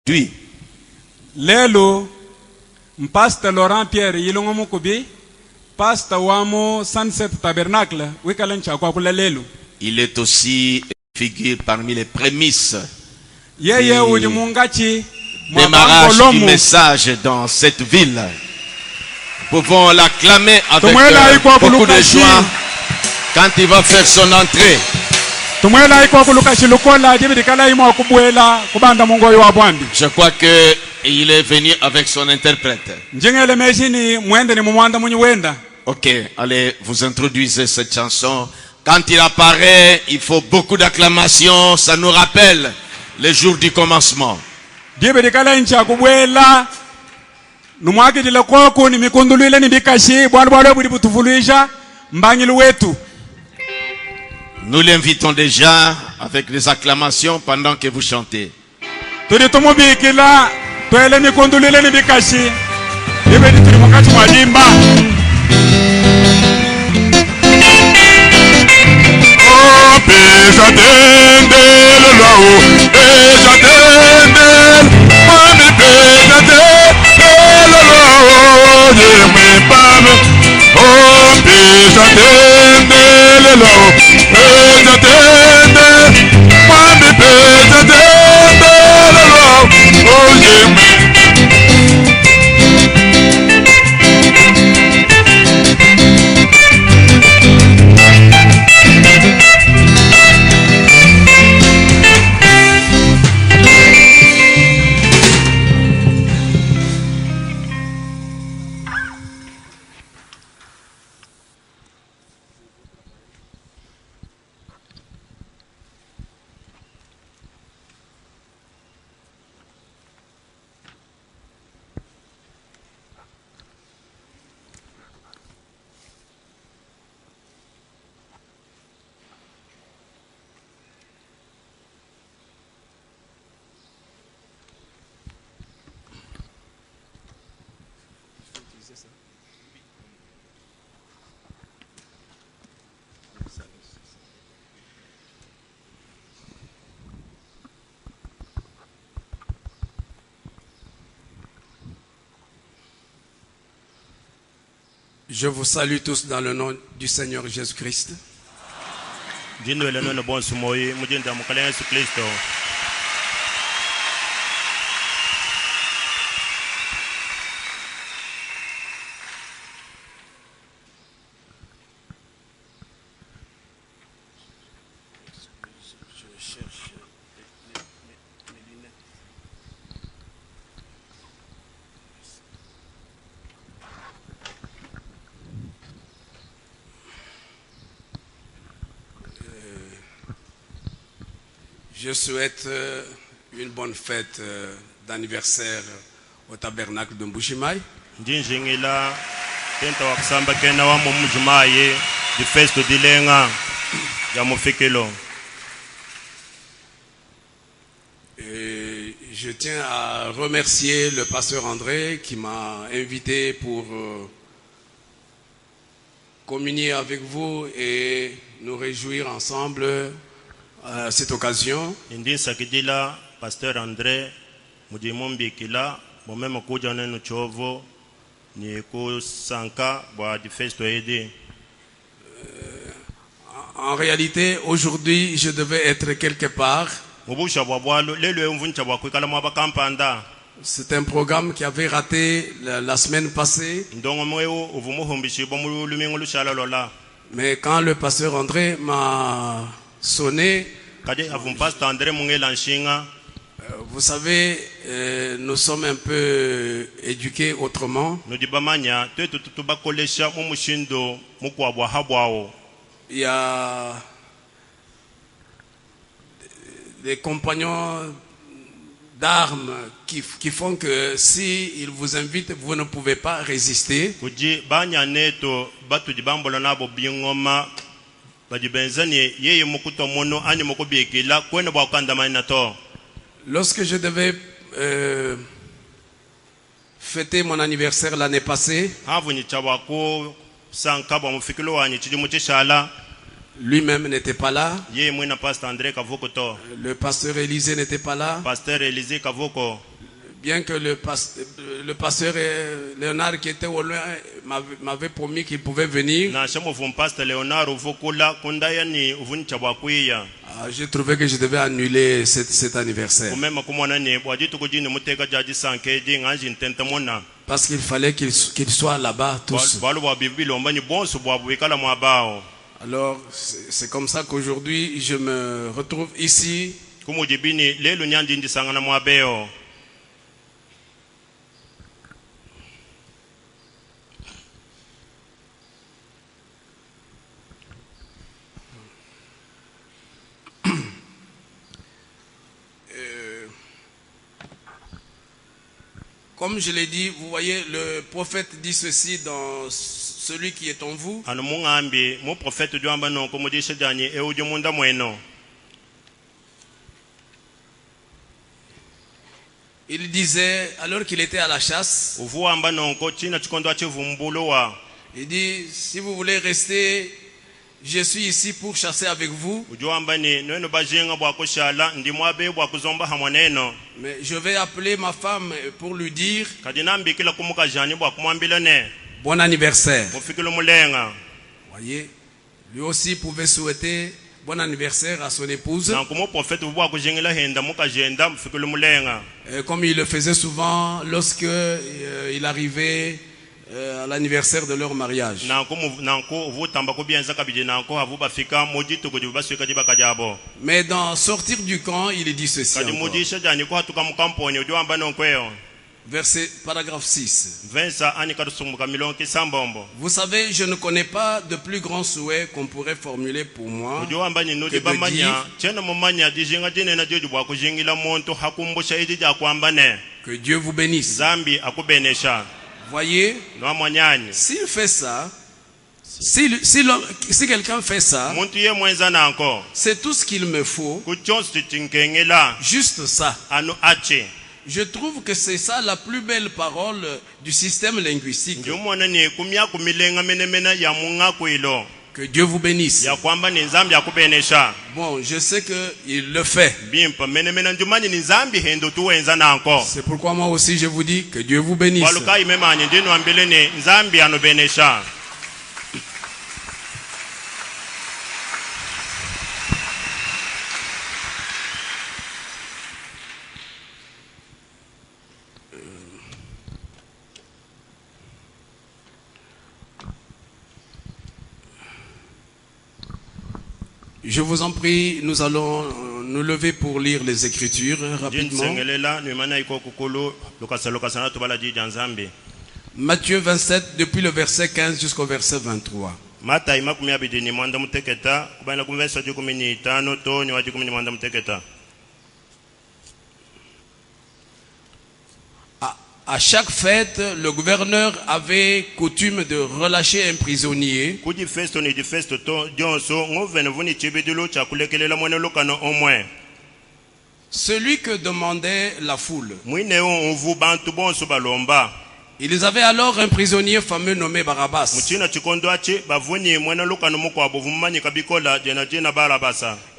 Oui. Lelo, Pasteur Laurent Pierre Yilongo Mukubi, Pasteur Wamo Sunset Tabernacle, Wikalencha Kwakula Lelo. Il est aussi figure parmi les prémices démarrage du message dans cette ville. Nous pouvons l'acclamer avec beaucoup de joie quand il va faire son entrée. Je crois qu'il est venu avec son interprète. Ok, allez, vous introduisez cette chanson. Quand il apparaît, il faut beaucoup d'acclamations. Ça nous rappelle les jours du commencement. Nous l'invitons déjà avec les acclamations pendant que vous chantez. Je vous salue tous dans le nom du Seigneur Jésus-Christ. Je souhaite une bonne fête d'anniversaire au tabernacle de Mbujimayi. Et je tiens à remercier le pasteur André qui m'a invité pour communier avec vous et nous réjouir ensemble à cette occasion. Pasteur André, en réalité, aujourd'hui, je devais être quelque part. C'est un programme qui avait raté la semaine passée. Mais quand le pasteur André m'a sonné, vous savez, nous sommes un peu éduqués autrement. Il y a des compagnons d'armes qui font que si ils vous invitent, vous ne pouvez pas résister. Lorsque je devais fêter mon anniversaire l'année passée, lui-même n'était pas là. Le pasteur Élisée n'était pas là. Bien que le pasteur Léonard qui était au loin m'avait promis qu'il pouvait venir. J'ai trouvé que je devais annuler cet anniversaire. Parce qu'il fallait qu'ils soient là-bas tous. Alors, c'est comme ça qu'aujourd'hui, je me retrouve ici. Comme je l'ai dit, vous voyez, le prophète dit ceci dans celui qui est en vous. Il disait, alors qu'il était à la chasse, il dit, si vous voulez rester, je suis ici pour chasser avec vous. Mais je vais appeler ma femme pour lui dire bon anniversaire. Voyez, lui aussi pouvait souhaiter bon anniversaire à son épouse. Comme il le faisait souvent lorsque il arrivait à l'anniversaire de leur mariage. Mais dans Sortir du camp, il dit ceci verset paragraphe 6. Vous savez, je ne connais pas de plus grand souhait qu'on pourrait formuler pour moi que que Dieu vous bénisse. Voyez, s'il fait ça, si quelqu'un fait ça, c'est tout ce qu'il me faut. Juste ça. Je trouve que c'est ça la plus belle parole du système linguistique. Que Dieu vous bénisse. Bon, je sais qu'il le fait. C'est pourquoi moi aussi je vous dis que Dieu vous bénisse. Je vous en prie, nous allons nous lever pour lire les Écritures rapidement. Matthieu 27, depuis le verset 15 jusqu'au verset 23. À chaque fête, le gouverneur avait coutume de relâcher un prisonnier celui que demandait la foule. Ils avaient alors un prisonnier fameux nommé Barabbas.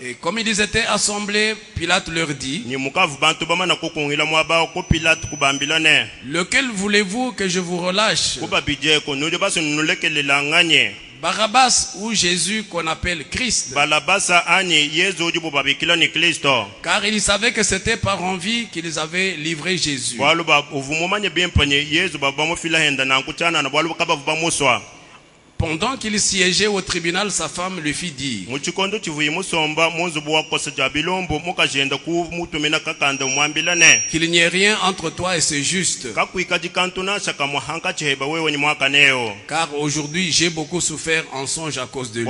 Et comme ils étaient assemblés, Pilate leur dit, lequel voulez-vous que je vous relâche, Barabbas ou Jésus qu'on appelle Christ? Car ils savaient que c'était par envie qu'ils avaient livré Jésus. Pendant qu'il siégeait au tribunal, sa femme lui fit dire qu'il n'y ait rien entre toi et ce juste. Car aujourd'hui j'ai beaucoup souffert en songe à cause de lui.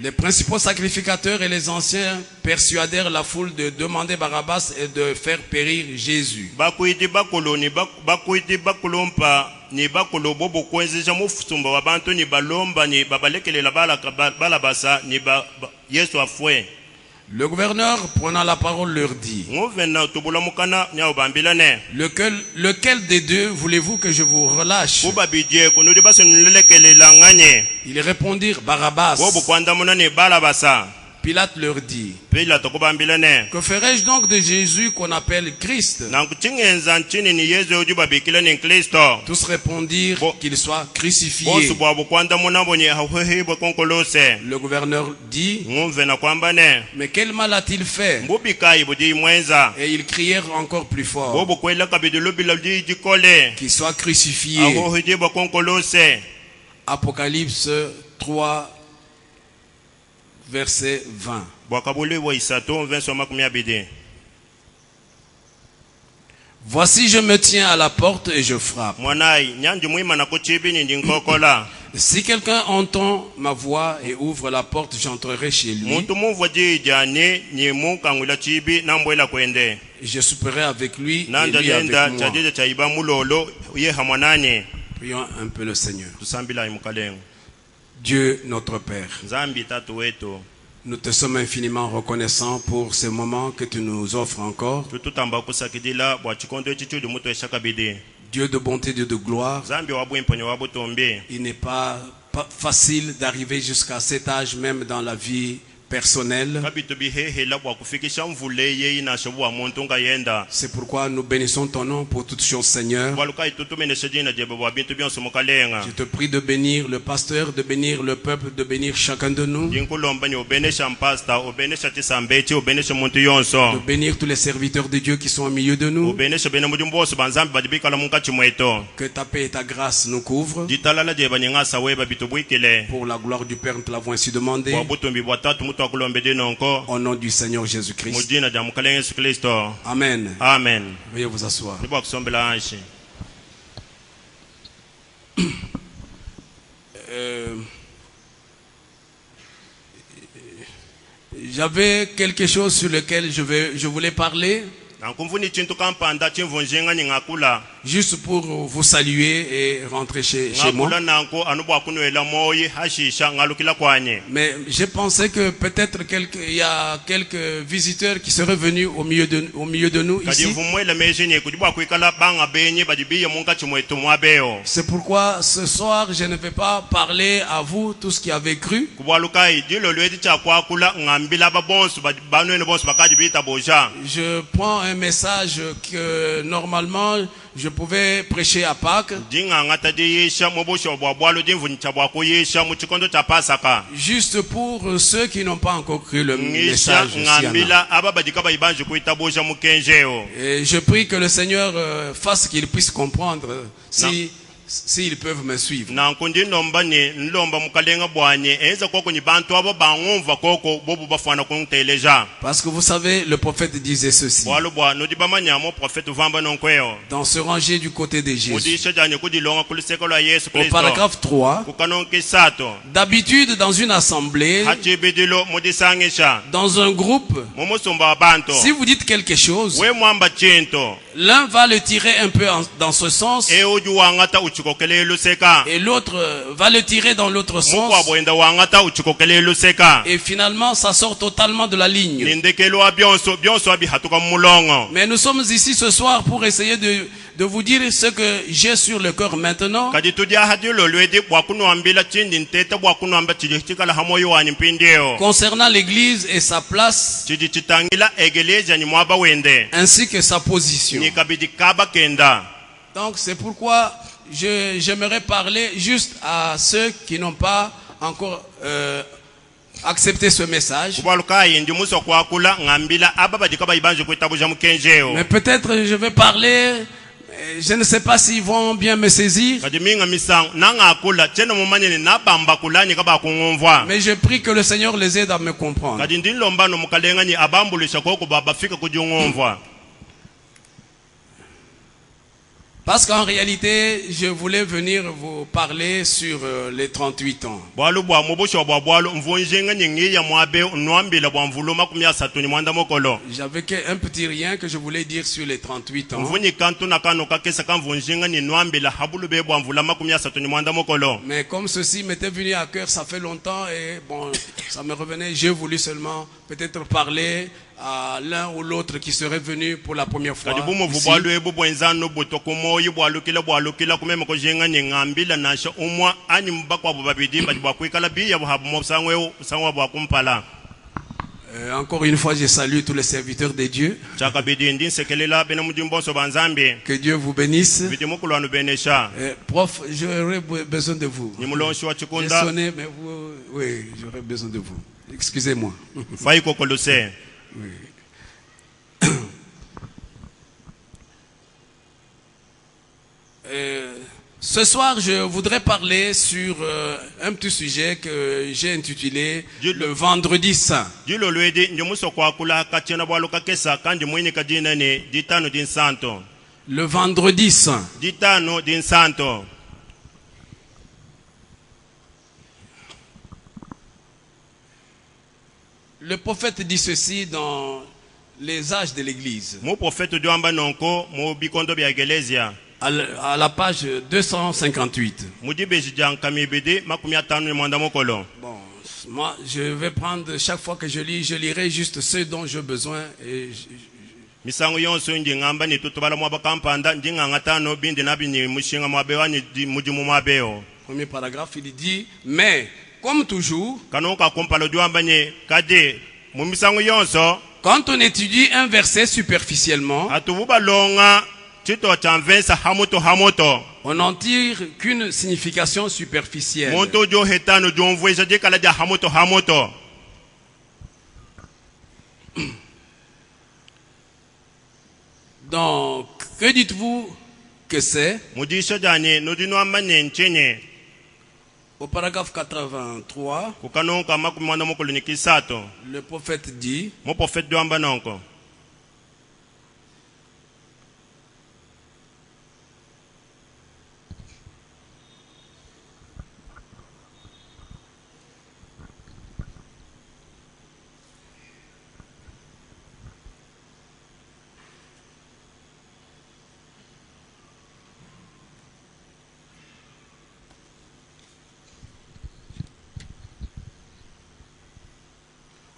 Les principaux sacrificateurs et les anciens persuadèrent la foule de demander Barabbas et de faire périr Jésus. Le gouverneur, prenant la parole, leur dit: lequel des deux voulez-vous que je vous relâche? Ils répondirent: Barabbas. Pilate leur dit: que ferai-je donc de Jésus qu'on appelle Christ? Tous répondirent: qu'il soit crucifié. Le gouverneur dit: mais quel mal a-t-il fait? Et ils crièrent encore plus fort: qu'il soit crucifié. Apocalypse 3, verset 20. Voici, je me tiens à la porte et je frappe. Si quelqu'un entend ma voix et ouvre la porte, j'entrerai chez lui. Je souperai avec lui et lui avec moi. Prions un peu le Seigneur. Dieu notre Père, nous te sommes infiniment reconnaissants pour ce moment que tu nous offres encore. Dieu de bonté, Dieu de gloire, il n'est pas facile d'arriver jusqu'à cet âge même dans la vie personnelle. C'est pourquoi nous bénissons ton nom pour toutes choses, Seigneur. Je te prie de bénir le pasteur, de bénir le peuple, de bénir chacun de nous, de bénir tous les serviteurs de Dieu qui sont au milieu de nous. Que ta paix et ta grâce nous couvrent. Pour la gloire du Père, nous te l'avons ainsi demandé. Au nom du Seigneur Jésus-Christ. Amen. Amen. Veuillez vous asseoir. J'avais quelque chose sur lequel je voulais parler. Juste pour vous saluer et rentrer chez moi. Mais j'ai pensé que peut-être il y a quelques visiteurs qui seraient venus au milieu de nous ici. C'est pourquoi ce soir je ne vais pas parler à vous tous qui avez cru. Je prends un message que normalement je pouvais prêcher à Pâques. Juste pour ceux qui n'ont pas encore cru le message. Et je prie que le Seigneur fasse qu'ils puissent comprendre s'ils peuvent me suivre. Parce que vous savez, le prophète disait ceci. Dans ce rangé du côté de Jésus. Au paragraphe 3. D'habitude, dans une assemblée, dans un groupe, si vous dites quelque chose, l'un va le tirer un peu dans ce sens. Et l'autre va le tirer dans l'autre sens. Et finalement, ça sort totalement de la ligne. Mais nous sommes ici ce soir pour essayer de vous dire ce que j'ai sur le cœur maintenant. Concernant l'église et sa place, ainsi que sa position. Donc c'est pourquoi j'aimerais parler juste à ceux qui n'ont pas encore accepté ce message. Mais peut-être je vais parler, je ne sais pas s'ils vont bien me saisir. Mais je prie que le Seigneur les aide à me comprendre. Parce qu'en réalité, je voulais venir vous parler sur les 38 ans. J'avais un petit rien que je voulais dire sur les 38 ans. Mais comme ceci m'était venu à cœur, ça fait longtemps et bon, ça me revenait. J'ai voulu seulement peut-être parler à l'un ou l'autre qui serait venu pour la première fois. Encore une fois, je salue tous les serviteurs de Dieu. Que Dieu vous bénisse. Prof, j'aurais besoin de vous. J'ai sonné, mais vous, oui, j'aurais besoin de vous. Excusez-moi. Oui. Ce soir, je voudrais parler sur un petit sujet que j'ai intitulé le Vendredi Saint. Le Vendredi Saint. Le prophète dit ceci dans les âges de l'Église. À la page 258. Bon, moi, je vais prendre chaque fois que je lis, je lirai juste ce dont j'ai besoin. Et premier paragraphe, il dit, mais comme toujours, quand on étudie un verset superficiellement, on n'en tire qu'une signification superficielle. Donc, que dites-vous que c'est? Au paragraphe 83, le prophète dit,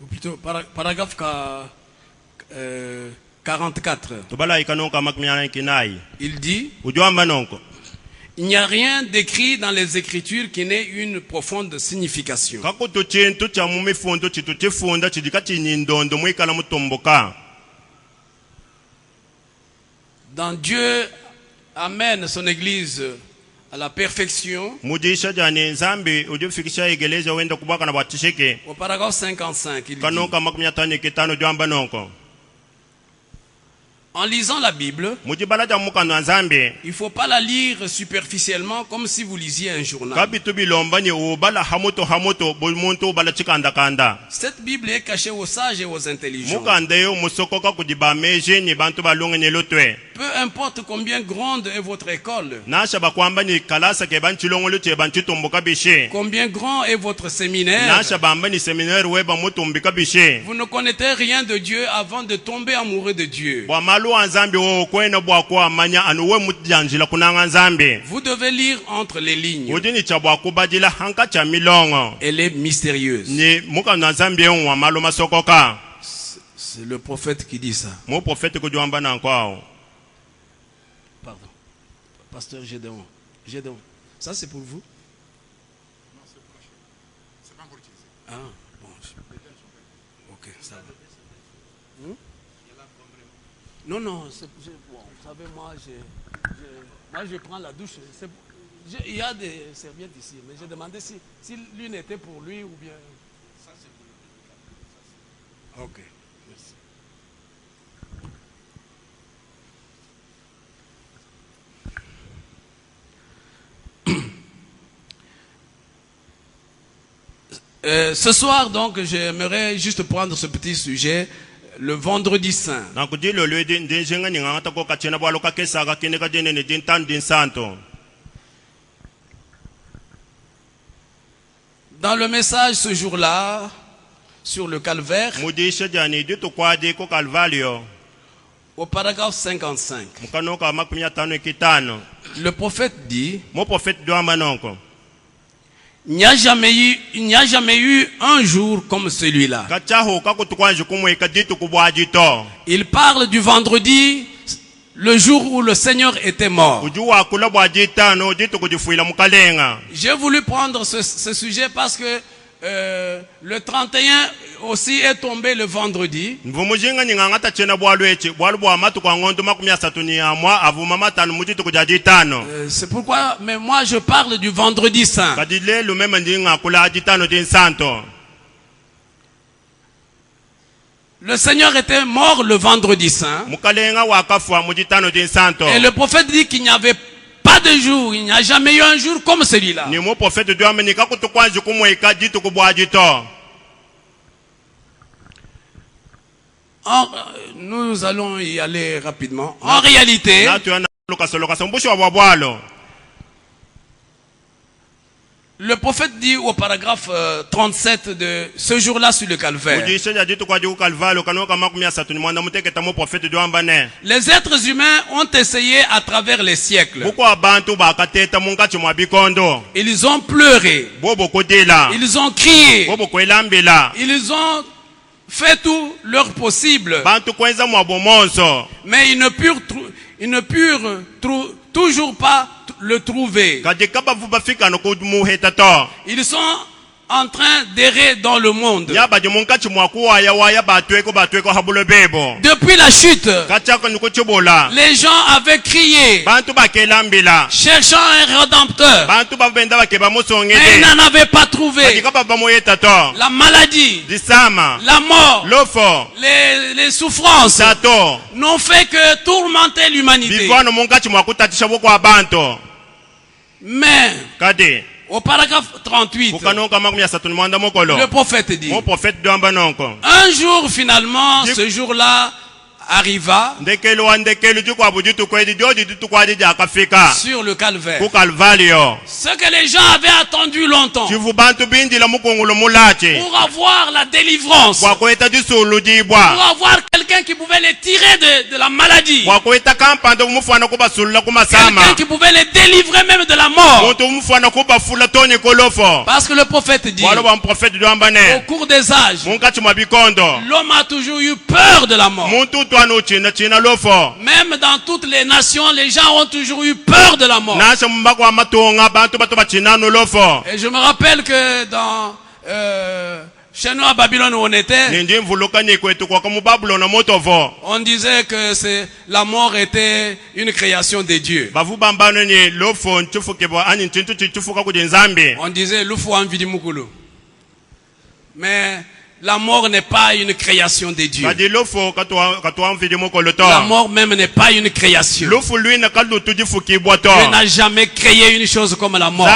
ou plutôt paragraphe 44. Il dit, il n'y a rien d'écrit dans les Écritures qui n'ait une profonde signification. Dans Dieu amène son Église à la perfection. Au paragraphe 55, il dit, en lisant la Bible, il ne faut pas la lire superficiellement comme si vous lisiez un journal. Cette Bible est cachée aux sages et aux intelligents. Peu importe combien grande est votre école, combien grand est votre séminaire, vous ne connaissez rien de Dieu avant de tomber amoureux de Dieu. Vous devez lire entre les lignes. Elle est mystérieuse. C'est le prophète qui dit ça. Pardon. Pasteur Gédéon. Ça c'est pour vous? Non, c'est pour la chaîne. C'est pas encore utilisé. Ah, bon. Ok, ça va. Non, bon, vous savez, moi je prends la douche. Il y a des serviettes ici, mais j'ai demandé si l'une était pour lui ou bien... Ça c'est pour lui. Ok, merci. Ce soir, donc, j'aimerais juste prendre ce petit sujet, le vendredi saint. Dans le message ce jour-là, sur le calvaire, au paragraphe 55, le prophète dit, il n'y a jamais eu un jour comme celui-là. Il parle du vendredi, le jour où le Seigneur était mort. J'ai voulu prendre ce sujet parce que le 31 aussi est tombé le vendredi. C'est pourquoi, mais moi je parle du vendredi saint. Le Seigneur était mort le vendredi saint. Et le prophète dit qu'il n'y avait pas de jour, il n'y a jamais eu un jour comme celui-là. Nous allons y aller rapidement. En réalité, le prophète dit au paragraphe 37 de ce jour-là sur le calvaire, les êtres humains ont essayé à travers les siècles. Ils ont pleuré. Ils ont crié. Ils ont fait tout leur possible. Mais ils ne purent toujours pas le trouver. Ils sont en train d'errer dans le monde. Depuis la chute, les gens avaient crié, cherchant un rédempteur. Mais ils n'en avaient pas trouvé. La maladie, la mort, les souffrances n'ont fait que tourmenter l'humanité. Mais au paragraphe 38, le prophète dit, un jour finalement, ce jour-là arriva sur le calvaire. Ce que les gens avaient attendu longtemps pour avoir la délivrance, pour avoir quelqu'un qui pouvait les tirer de la maladie, quelqu'un qui pouvait les délivrer même de la mort. Parce que le prophète dit, au cours des âges, l'homme a toujours eu peur de la mort. Même dans toutes les nations, les gens ont toujours eu peur de la mort. Et je me rappelle que dans chez nous à Babylone où on était, on disait que la mort était une création de Dieu. On disait Lufu Anvidi Mukulu. Mais la mort n'est pas une création de Dieu. La mort même n'est pas une création. Dieu n'a jamais créé une chose comme la mort.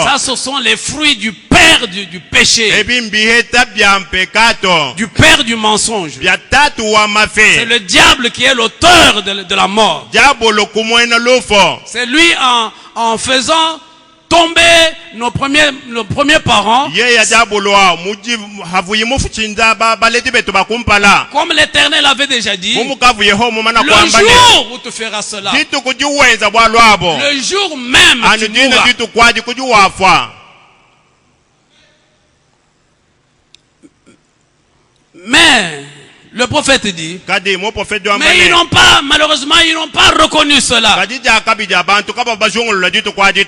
Ça, ce sont les fruits du père du péché, du père du mensonge. C'est le diable qui est l'auteur de la mort. C'est lui en faisant tomber nos premiers parents. Comme l'Éternel avait déjà dit, le jour où tu feras cela, le jour même tu mourras. Mais le prophète dit, mais ils n'ont pas, malheureusement, ils n'ont pas reconnu cela.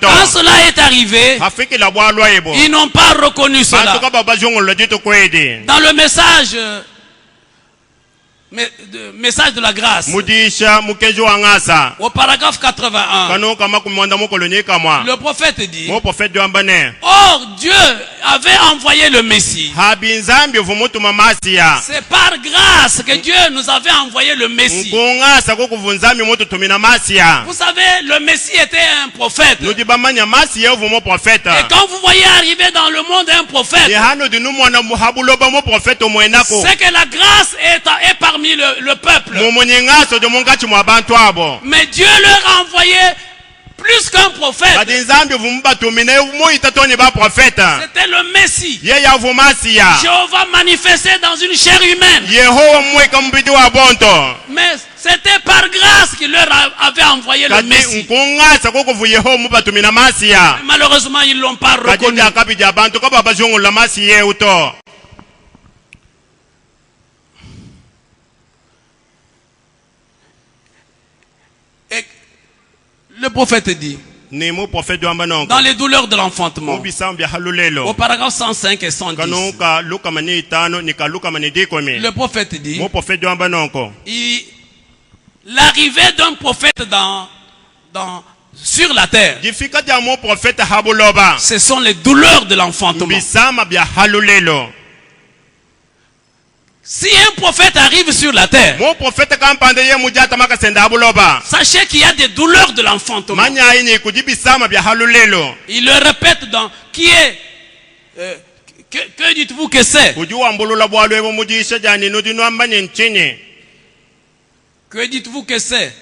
Quand cela est arrivé, ils n'ont pas reconnu cela. Dans le message message de la grâce. Mudisha mukenjo angasa. Au paragraphe 81. Kano kama kumwanda mukoloni kamwa. Le prophète dit. Mo prophète de ambane. Or Dieu avait envoyé le Messie. Habinzambi vumutu mamasia. C'est par grâce que Dieu nous avait envoyé le Messie. Ngongasa ko kuvunzambi mutu tumina masia. Vous savez, le Messie était un prophète. Nous dibamanya masia vumo prophète. Et quand vous voyez arriver dans le monde un prophète, c'est que la grâce est parmi le peuple. Mais Dieu leur a envoyé plus qu'un prophète. C'était le Messie. Jéhovah manifesté dans une chair humaine. Mais c'était par grâce qu'il leur avait envoyé le Messie. Malheureusement, ils ne l'ont pas reconnu. Et le prophète dit, dans les douleurs de l'enfantement, au paragraphe 105 et 110, le prophète dit, l'arrivée d'un prophète sur la terre, ce sont les douleurs de l'enfantement. Si un prophète arrive sur la terre, sachez qu'il y a des douleurs de l'enfantement. Il le répète dans qui est que dites-vous que c'est? Que dites-vous que c'est?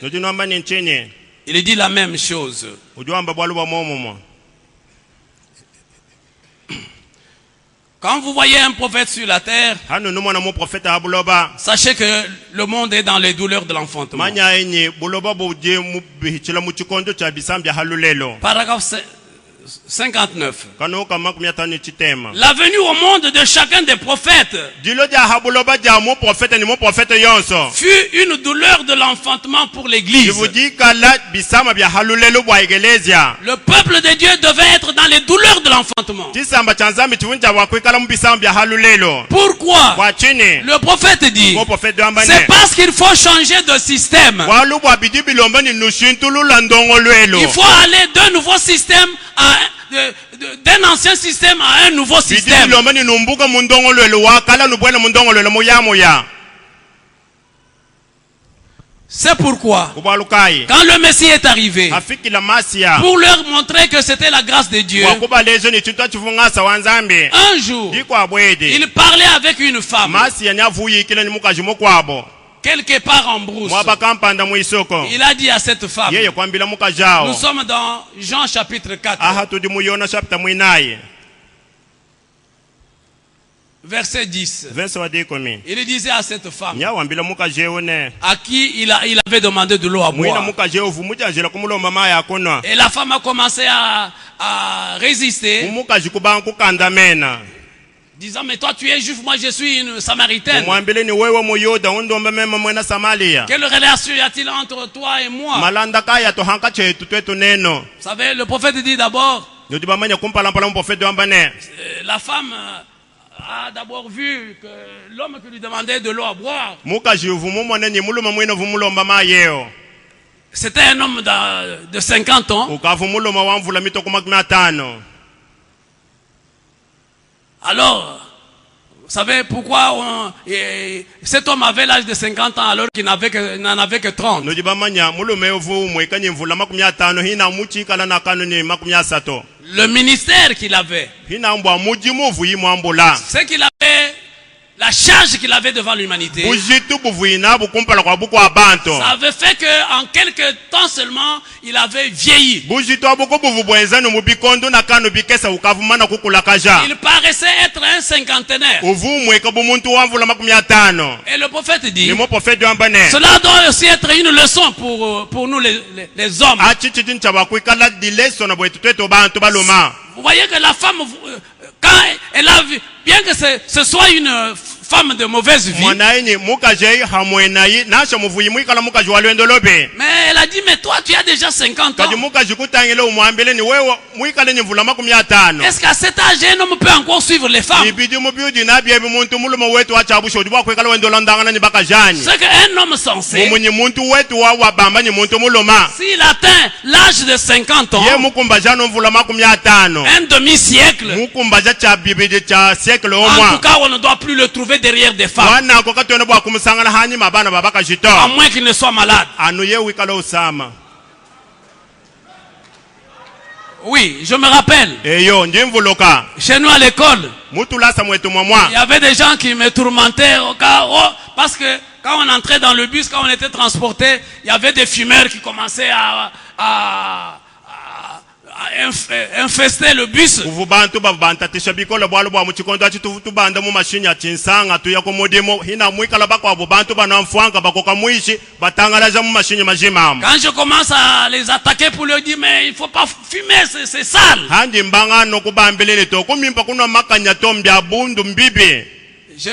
Il dit la même chose. Quand vous voyez un prophète sur la terre, sachez que le monde est dans les douleurs de l'enfantement. Paragraphe 59. La venue au monde de chacun des prophètes fut une douleur de l'enfantement pour l'église. Le peuple de Dieu devait être dans les douleurs de l'enfantement. Pourquoi? Le prophète dit, c'est parce qu'il faut changer de système. Il faut aller d'un nouveau système d'un ancien système à un nouveau système. C'est pourquoi, quand le Messie est arrivé, pour leur montrer que c'était la grâce de Dieu, un jour, il parlait avec une femme, quelque part en brousse. Il a dit à cette femme, nous sommes dans Jean chapitre 4, verset 10. Il disait à cette femme, à qui il avait demandé de l'eau à boire. Et la femme a commencé à résister, disant, mais toi tu es juif, moi je suis une samaritaine. Quelle relation y a-t-il entre toi et moi? Vous savez, le prophète dit d'abord, la femme a d'abord vu que l'homme qui lui demandait de l'eau à boire, c'était un homme de 50 ans. Alors, vous savez pourquoi cet homme avait l'âge de 50 ans alors qu'il n'en avait que 30? Le ministère qu'il avait, c'est qu'il avait la charge qu'il avait devant l'humanité. Ça avait fait qu'en quelques temps seulement, il avait vieilli. Il paraissait être un cinquantenaire. Et le prophète dit, cela doit aussi être une leçon pour nous les hommes. Vous voyez que la femme, quand elle a vu, bien que ce soit une femme de mauvaise vie. Mais elle a dit, mais toi tu as déjà 50 ans. Est-ce qu'à cet âge un homme peut encore suivre les femmes? C'est qu'un homme sensé, s'il atteint l'âge de 50 ans, un demi-siècle, en tout cas on ne doit plus le trouver derrière des femmes, à moins qu'il ne soit malade. Oui, je me rappelle. Chez nous à l'école, il y avait des gens qui me tourmentaient parce que quand on entrait dans le bus, quand on était transporté, il y avait des fumeurs qui commençaient à infester le bus. Quand je commence à les attaquer pour leur dire, mais il ne faut pas fumer, c'est sale. Je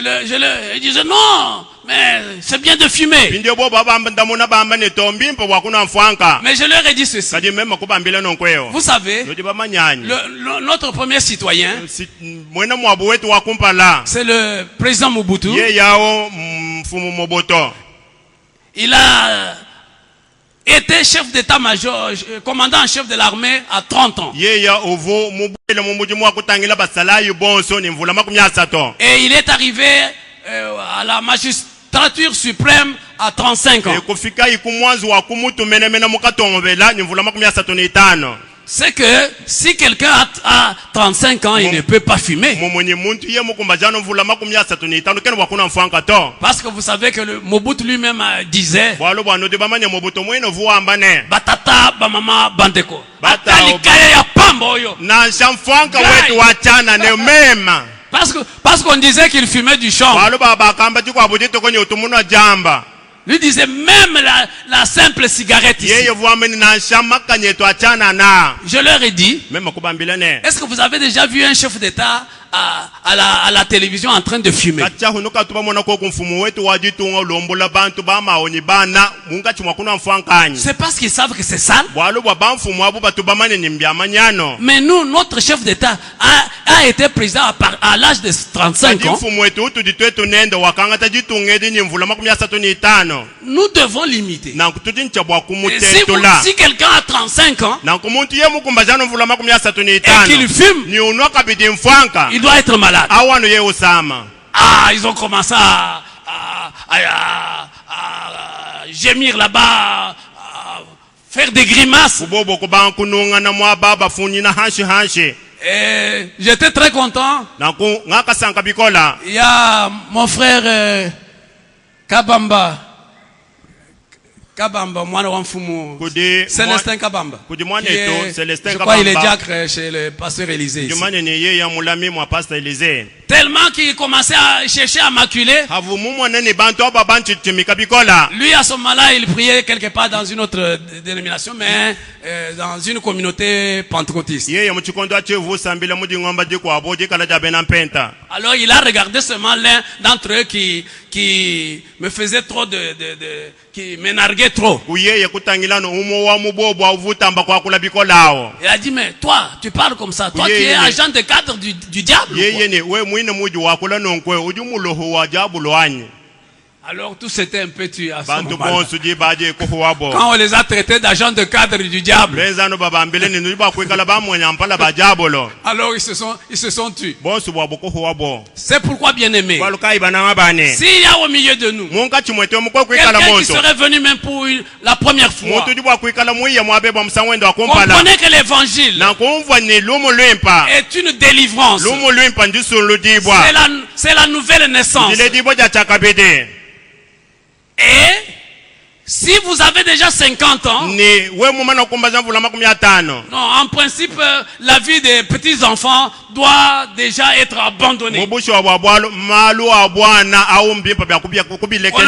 disais non, mais c'est bien de fumer. Mais je leur ai dit ceci. Vous savez, notre premier citoyen, c'est le président Mobutu. Il a été chef d'état-major, commandant en chef de l'armée à 30 ans. Et il est arrivé à la magistrature suprême à 35 ans. C'est que si quelqu'un a 35 ans, il ne peut pas fumer. Parce que vous savez que le Mobutu lui-même disait, Batata, Bamama, Bandeko. Parce qu'on disait qu'il fumait du champ. Lui disait même la simple cigarette ici. Je leur ai dit, est-ce que vous avez déjà vu un chef d'État à la télévision en train de fumer? C'est parce qu'ils savent que c'est sale. Mais nous, notre chef d'État a été président à l'âge de 35 ans. Nous devons limiter. Et si quelqu'un a 35 ans et qu'il fume, il doit être malade. Ils ont commencé à gémir là-bas, à faire des grimaces. Et j'étais très content. Il y a mon frère Kabamba, Mwana Wamfumu, Célestin Kabamba, je crois qu'il est diacre chez le pasteur Élysée. Tellement qu'il commençait à chercher à maculer. Lui, à ce moment-là, il priait quelque part dans une autre dénomination, mais dans une communauté pentecôtiste. Alors, il a regardé seulement l'un d'entre eux qui me faisait trop qui m'énarguait trop. Il a dit, mais toi, tu parles comme ça. Toi, tu es agent de cadre du diable. Alors tout s'était un peu tué à ce moment-là. Quand on les a traités d'agents de cadre du diable. Alors ils se sont tués. C'est pourquoi, bien aimé, s'il y a au milieu de nous quelqu'un qui serait venu même pour la première fois, comprenez que l'évangile est une délivrance. C'est la nouvelle naissance. Et si vous avez déjà 50 ans, non, en principe, la vie des petits-enfants doit déjà être abandonnée. On ne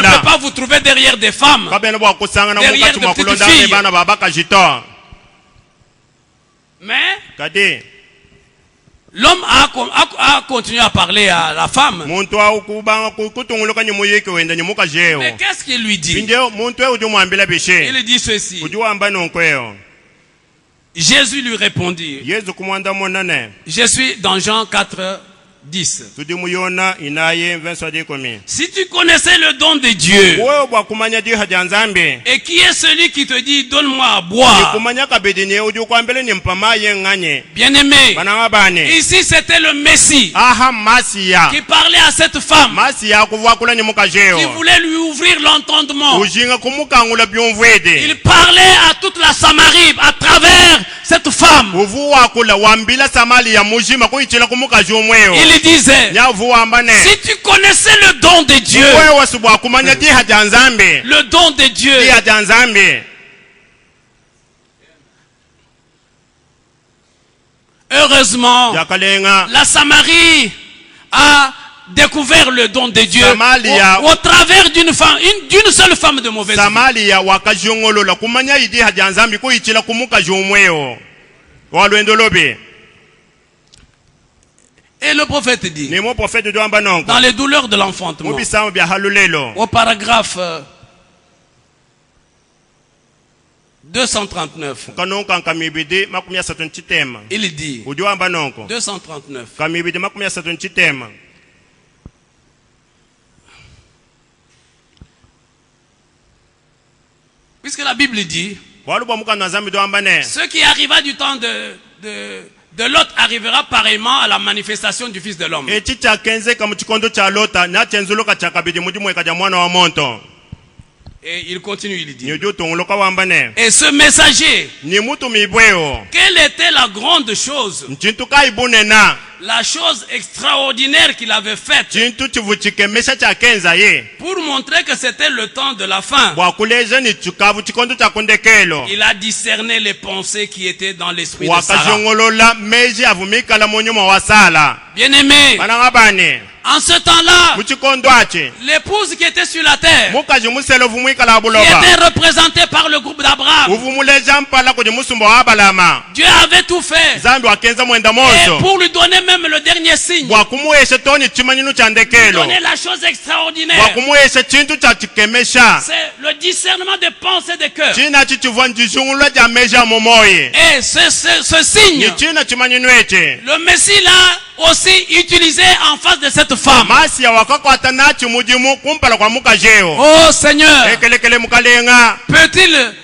peut pas vous trouver derrière des femmes, derrière de petites filles. Mais L'homme a continué à parler à la femme. Mais qu'est-ce qu'il lui dit? Il dit ceci. Jésus lui répondit. Je suis dans Jean 4, 10. Si tu connaissais le don de Dieu, et qui est celui qui te dit donne-moi à boire, bien-aimé, ici c'était le Messie qui parlait à cette femme, qui voulait lui ouvrir l'entendement. Il parlait à toute la Samarie à travers cette femme. Il disait, si tu connaissais le don de Dieu, le don de Dieu, heureusement, la Samarie a découvert le don de Dieu au travers d'une femme, d'une seule femme de mauvaise vie. Et le prophète dit, dans les douleurs de l'enfantement, au paragraphe 239, il dit, 239, puisque la Bible dit, ce qui arriva du temps de Lot arrivera pareillement à la manifestation du Fils de l'homme. Et il continue, il dit, et ce messager, quelle était la grande chose, la chose extraordinaire qu'il avait faite, pour montrer que c'était le temps de la fin? Il a discerné les pensées qui étaient dans l'esprit de Sarah. Bien-aimé, en ce temps-là, l'épouse qui était sur la terre, qui était représentée par le groupe d'Abraham, Dieu avait tout fait. Et pour lui donner même le dernier signe, lui donner la chose extraordinaire, c'est le discernement des pensées et des cœurs. Et ce signe, le Messie l'a aussi utilisé en face de cette femme. Oh Seigneur, peut-il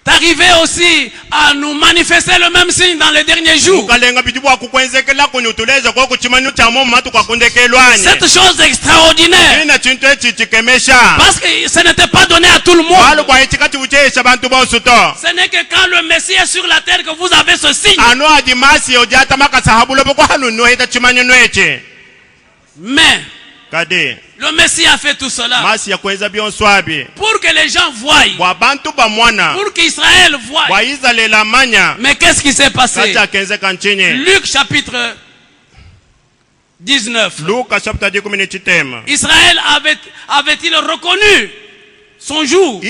t'arriver aussi à nous manifester le même signe dans les derniers jours? Cette chose extraordinaire, parce que ce n'était pas donné à tout le monde. Ce n'est que quand le Messie est sur la terre que vous avez ce signe. Mais le Messie a fait tout cela pour que les gens voient, pour qu'Israël voie. Mais qu'est-ce qui s'est passé? Luc chapitre 19. Israël avait-il reconnu son jour?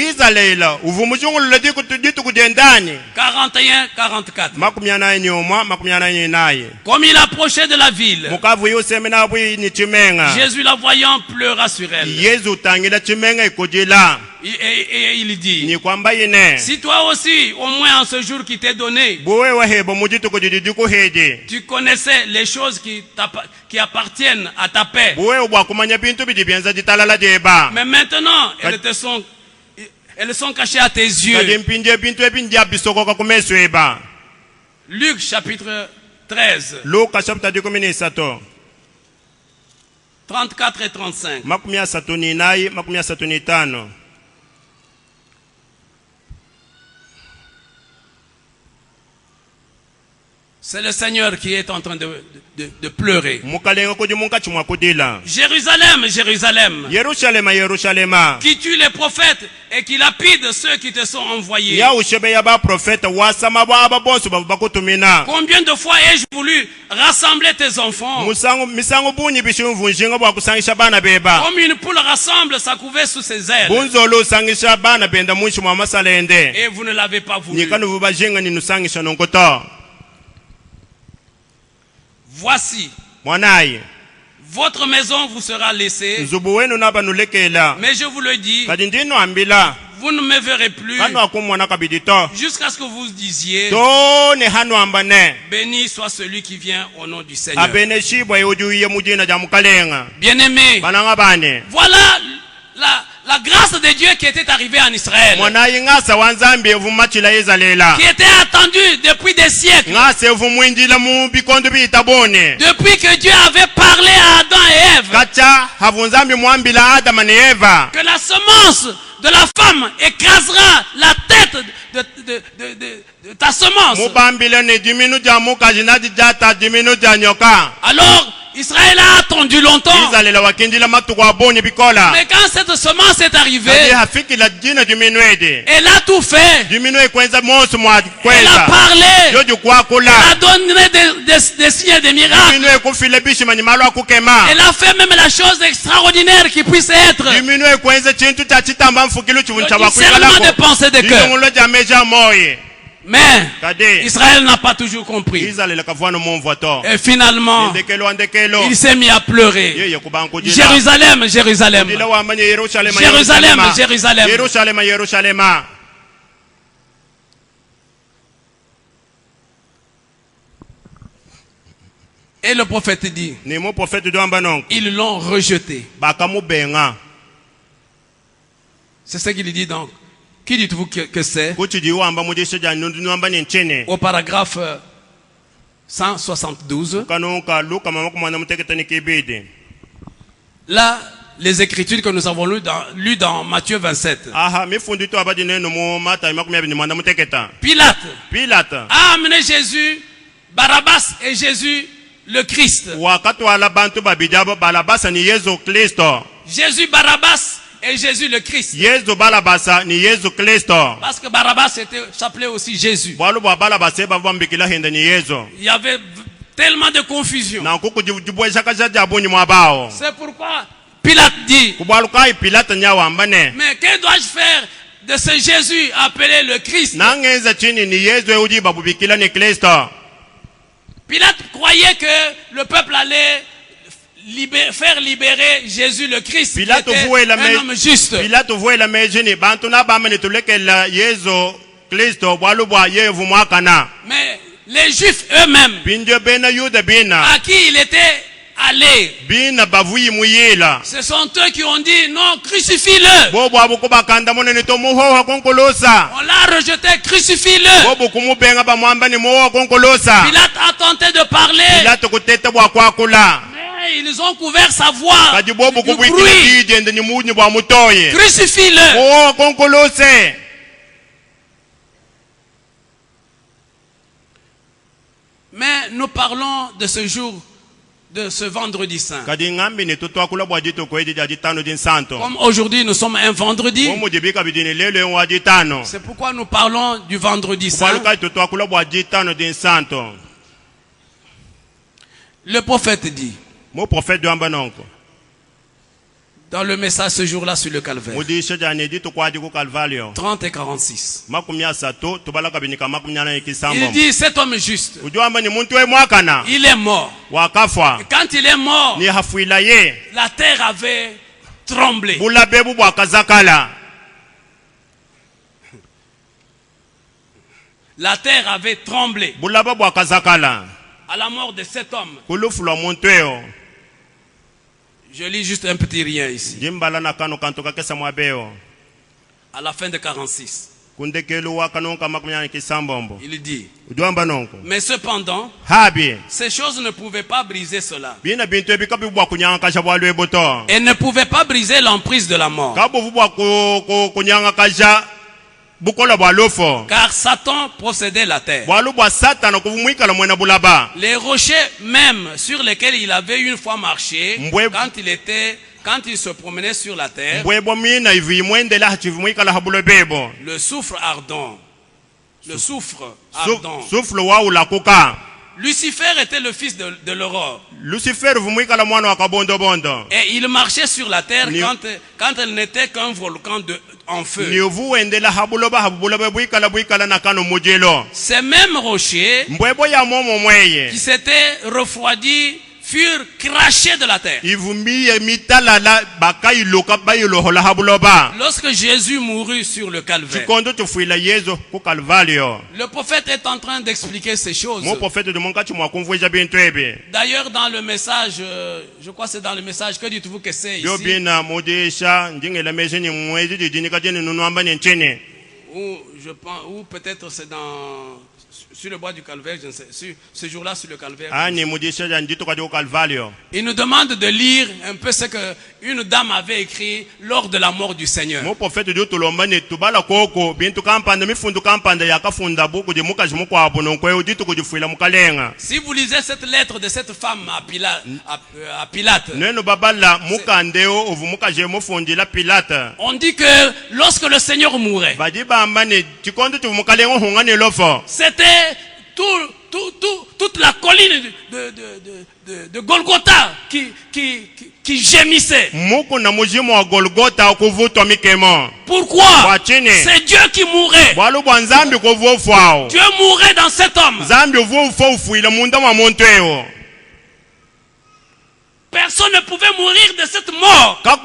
41, 44. Comme il approchait de la ville, Jésus la voyant pleura sur elle. Et il dit, si toi aussi, au moins en ce jour qui t'est donné, tu connaissais les choses qui appartiennent à ta paix, mais maintenant elles sont cachées à tes yeux. Luc chapitre 13, 34 et 35. C'est le Seigneur qui est en train de pleurer. Jérusalem, Jérusalem, qui tue les prophètes et qui lapide ceux qui te sont envoyés. Combien de fois ai-je voulu rassembler tes enfants, comme une poule rassemble sa couvée sous ses ailes, et vous ne l'avez pas voulu. voici, mwanaye votre maison vous sera laissée, nzubu wenu nabanulekela mais je vous le dis, kadi ndino ambila vous ne me verrez plus kanu akumwana kabidi to jusqu'à ce que vous disiez, to ne hanu ambane béni soit celui qui vient au nom du Seigneur. abene shibwa yujuye mujina ja mukalenga Bien-aimés, bananga bane voilà la grâce de Dieu qui était arrivée en Israël, mwanaye ngasa wanzambi evumachila yezalela qui était attendue depuis des siècles, ngasa evumwinjila mu bikondo bitabone depuis que Dieu avait parlé à Adam et Ève, kacha havunzambi mwambila Adama ne Eva que la semence de la femme écrasera la tête de ta semence. mubambile ne diminu ja mukaji na jata diminu ja nyoka. Alors Israël a attendu longtemps, izalela wakinjila matuko abonye bikola mais quand cette semence est arrivée, kadi hafikila jina diminu ede elle a tout fait. diminu ekwenza monsu mwa Elle a kweza parlé, joju kwakula elle a donné des signes et des miracles. diminu ekufile bishima nyimalo akukema Elle a fait même la chose extraordinaire qui puisse être diminu ekwenza chintu cha chitamba mfukilu chivuncha le discernement des pensées de cœur. dilongo ja meja moyi Mais kadi Israël n'a pas toujours compris. izalela kavwana mumvu to Et finalement, ndekelo il s'est mis à pleurer. yeye kubankujila Jérusalem, Jérusalem, ndila wamanye Yerusalema Jérusalem, Jérusalem. Yerusalema Yerusalema. Et le prophète dit, Ni mo prophète do ambanonko ils l'ont rejeté. bakamubenga C'est ce qu'il dit donc. Qui dites-vous que c'est? kuti diwamba mudisho ja nundu ambane nchene Au paragraphe 172. kanonka Luka mamako mwana muteketani kibidi. Là, les écritures que nous avons lues dans Matthieu 27. Aha mifundi to abadi neno mu mata makumi abiri mwana muteketa. Pilate A amené Jésus, Barabbas et Jésus le Christ. wakatwala bantu babijabo balabasa ni Yesu Kristo. Jésus Barabbas et Jésus le Christ. Yesu balabasa ni Yesu Kristo. Parce que Barabbas s'appelait aussi Jésus. Bwalu bwa balabasa bavambikila henda ni Yesu. Il y avait tellement de confusion. Na kuku jibweza kaja jabunyi mwabao. C'est pourquoi Pilate dit, Kubwalu kai Pilate nyawambane. mais que dois-je faire de ce Jésus appelé le Christ? Nangeza chini ni Yesu uji babubikila ni Kristo. Pilate croyait que le peuple allait faire libérer Jésus le Christ, qui était un homme juste. Pilate vuela mejini bantu na bamani tulekela Yesu Kristo bwalu bwa yevu mwakana. Mais les Juifs eux-mêmes, Binjo bena yuda bina. à qui il était allé, Bina bavuyi muyela. ce sont eux qui ont dit non, crucifie-le. Bobo abukuba kanda monene to muhoha konkolosa. On l'a rejeté, crucifie-le. Bobo kumubenga ba mwamba ni muhoha konkolosa. Pilate a tenté de parler, Pilate kutete bwa kwakula. mais ils ont couvert sa voix Kadi bobo du kubwikila bruit. dijende ni munyi bwa mutoye. Crucifie-le. Muhoha konkolose. Mais nous parlons de ce jour, de ce vendredi saint. Kadi ngambi ni tutwakula bwa jito kwedi ja jitano din santo. Comme aujourd'hui nous sommes un vendredi, Omo jibika bidini lelo wa jitano. c'est pourquoi nous parlons du vendredi saint. Kubaluka tutwakula bwa jitano din santo. Le prophète dit, Mo prophète do ambanonko. dans le message ce jour-là sur le calvaire, Mudisha jane dito kwa ku Calvario. 30 et 46. Makumya sato tubalaka binika makumya na Il ikisambo. dit, cet homme juste, Ujua ni muntu we mwakana. il est mort. Wakafa. Et quand il est mort, Ni hafuila ye. la terre avait tremblé. Bula bebu bwa kazakala. La terre avait tremblé Bula bebu bwa kazakala. à la mort de cet homme. Kulufula muntu eo. Je lis juste un petit rien ici, Jimbala na kanu kantoka kesa mwabeo. à la fin de 46. Kundekelu wakanonka makumya na ikisambombo. Il dit, Ujua mbanonko. mais cependant, Habi. ces choses ne pouvaient pas briser cela. Bina bintu ebika bwa kunyanga kasha bwa lweboto. Elles ne pouvaient pas briser l'emprise de la mort. Kabo bwa kunyanga kasha bukola bwa lofo. Car Satan possédait la terre. Bwalu bwa Satan kuvumwika la mwena bulaba. Les rochers même sur lesquels il avait une fois marché, Mbwe- quand il se promenait sur la terre, Mbwebo mina ivi mwendela hachivumwika la habulo bebo. le soufre ardent, le soufre Su- ardent Suflo wa ulakuka. Lucifer était le fils de l'aurore. Lucifer vumwikala mwana wa kabondo bondo. Et il marchait sur la terre quand elle n'était qu'un volcan en feu. Ces mêmes rochers qui s'étaient refroidis furent crachés de la terre. Lorsque Jésus mourut sur le calvaire, le prophète est en train d'expliquer ces choses. D'ailleurs, dans le message, je crois que c'est dans le message, que dites-vous que c'est ici? Ou peut-être c'est sur le bois du calvaire, je ne sais, ce jour-là sur le calvaire. Il nous demande de lire un peu ce que une dame avait écrit lors de la mort du Seigneur. Si vous lisez cette lettre de cette femme à Pilate, on dit que lorsque le Seigneur mourait, c'était toute la colline de Golgotha qui gémissait. Pourquoi? C'est Dieu qui mourait. Dieu mourait dans cet homme. Personne ne pouvait mourir de cette mort. Aucun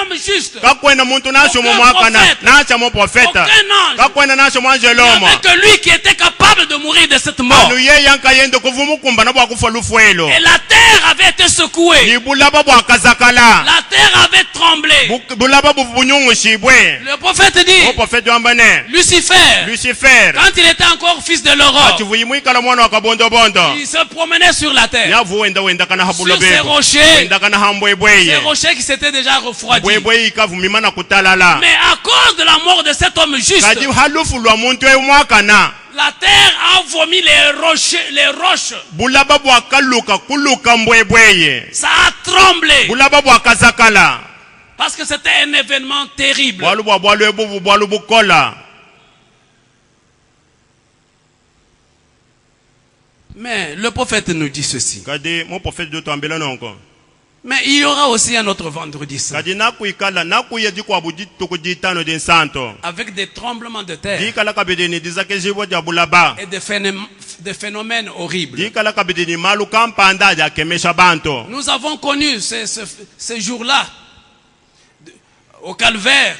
homme juste. Aucun prophète. Aucun ange. Il n'y avait que lui qui était capable de mourir de cette mort. Et la terre avait été secouée. La terre avait tremblé. Le prophète dit, Lucifer, quand il était encore fils de l'aurore, il se promenait sur la terre. Sur ces rochers qui s'étaient déjà refroidis. Mais à cause de la mort de cet homme juste, la terre a vomi les roches. Ça a tremblé. Parce que c'était un événement terrible. Mais le prophète nous dit ceci. Mais il y aura aussi un autre vendredi saint, avec des tremblements de terre et des phénomènes horribles. Nous avons connu ces jours-là au calvaire.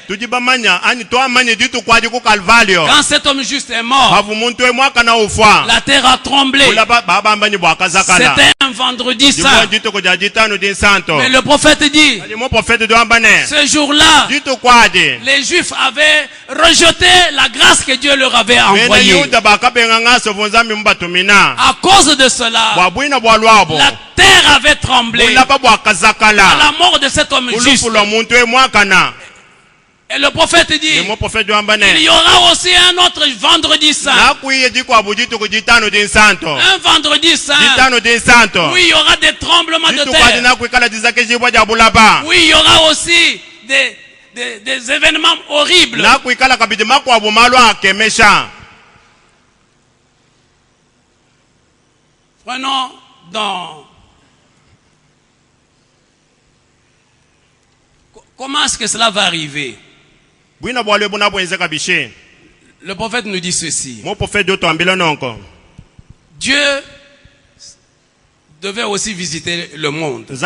Quand cet homme juste est mort, la terre a tremblé. C'était un vendredi saint. Mais le prophète dit, ce jour-là, les Juifs avaient rejeté la grâce que Dieu leur avait envoyée. À cause de cela, la terre avait tremblé à la mort de cet homme juste. Et le prophète dit, il y aura aussi un autre vendredi saint. Un vendredi saint où il y aura des tremblements de terre. Où il y aura aussi des événements horribles. Prenons dans... Comment est-ce que cela va arriver? Le prophète nous dit ceci. Dieu devait aussi visiter le monde. Vous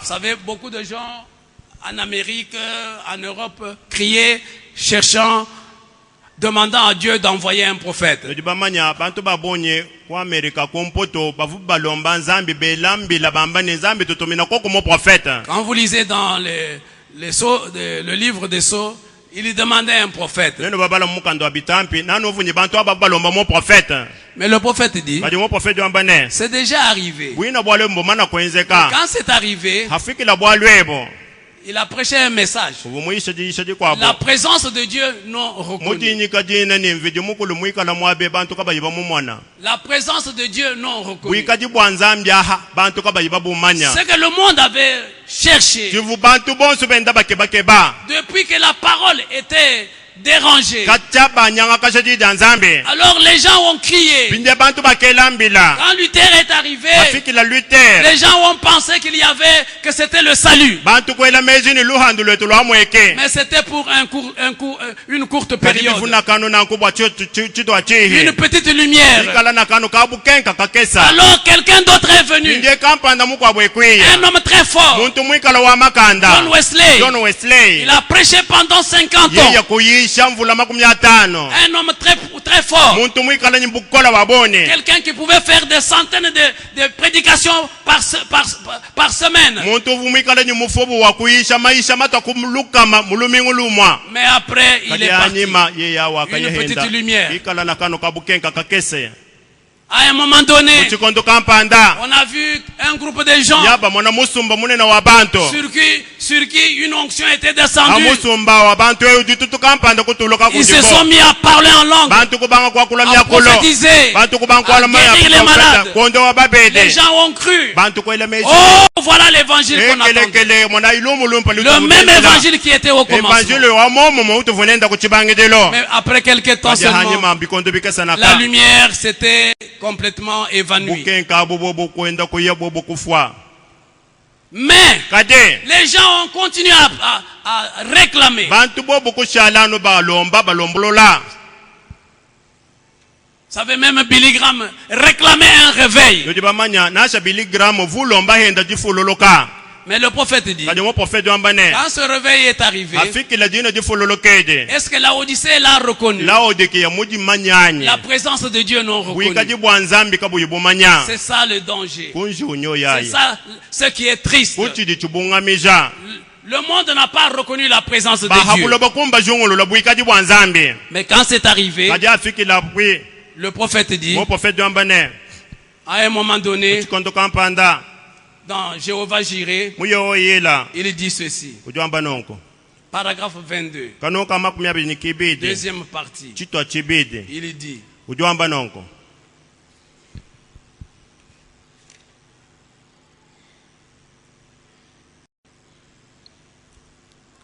savez, beaucoup de gens en Amérique, en Europe, criaient, cherchant, demandant à Dieu d'envoyer un prophète. Quand vous lisez dans le livre des Sceaux, il demandait un prophète. Mais le prophète dit, c'est déjà arrivé. Quand c'est arrivé, il a prêché un message. La présence de Dieu non reconnue. La présence de Dieu non reconnue. Ce que le monde avait cherché. Depuis que la parole était dérangé. Alors Alors les gens ont crié. Quand Luther est arrivé, les gens ont pensé que c'était le salut. Mais c'était pour une courte période. Une petite lumière. Alors quelqu'un d'autre est venu. Un homme très fort. John Wesley. Il a prêché pendant 50 ans. Un homme très fort. Quelqu'un qui pouvait faire des centaines de prédications par semaine. Mais après, il est parti. Une petite lumière. À un moment donné, on a vu un groupe de gens sur qui une onction était descendue. Ils se sont mis à parler en langue, à prophétiser, à guérir les malades. Les gens ont cru. Oh, voilà l'évangile qu'on attendait. Le même évangile qui était au commencement. Mais après quelques temps seulement, la lumière s'était complètement évanouie. Mais les gens ont continué à réclamer. Vous savez, même Billy Graham réclamait un réveil. Mais le prophète dit, quand ce réveil est arrivé, est-ce que la Odyssée l'a reconnu? La présence de Dieu non reconnue. C'est ça le danger. C'est ça ce qui est triste. Le monde n'a pas reconnu la présence de Dieu. Mais quand c'est arrivé, le prophète dit, à un moment donné, dans Jéhovah Jireh, il dit ceci. Paragraphe 22. Deuxième partie. Il dit.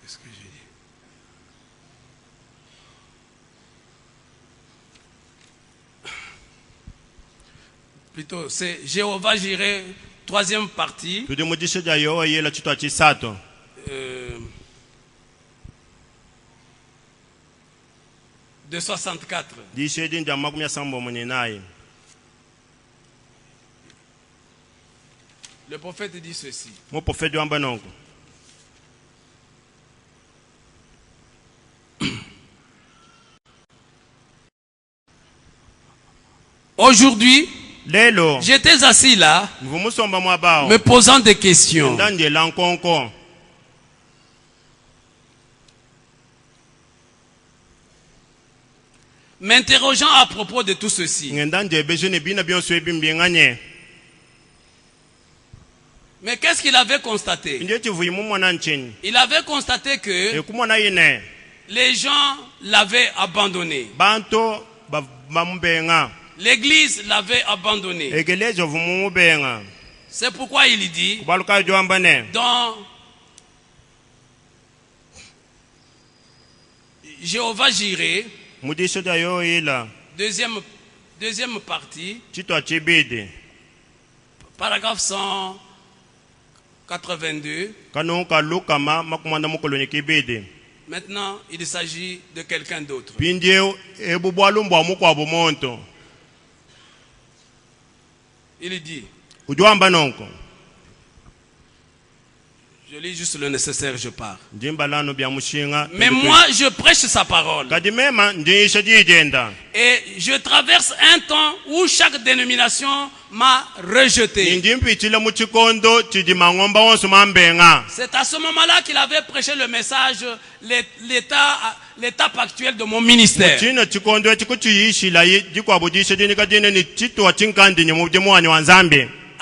Qu'est-ce que j'ai dit? Plutôt, c'est Jéhovah Jireh. Troisième partie. De 64. Le prophète dit ceci. Aujourd'hui, j'étais assis là, me posant des questions. M'interrogeant à propos de tout ceci. Mais qu'est-ce qu'il avait constaté? Il avait constaté que les gens l'avaient abandonné. L'Église l'avait abandonné. C'est pourquoi il dit dans Jéhovah Jireh, deuxième partie, paragraphe 182. Maintenant, il s'agit de quelqu'un d'autre. Il dit, je lis juste le nécessaire, je pars. Mais moi, je prêche sa parole. Et je traverse un temps où chaque dénomination m'a rejeté. C'est à ce moment-là qu'il avait prêché le message, l'étape actuelle de mon ministère.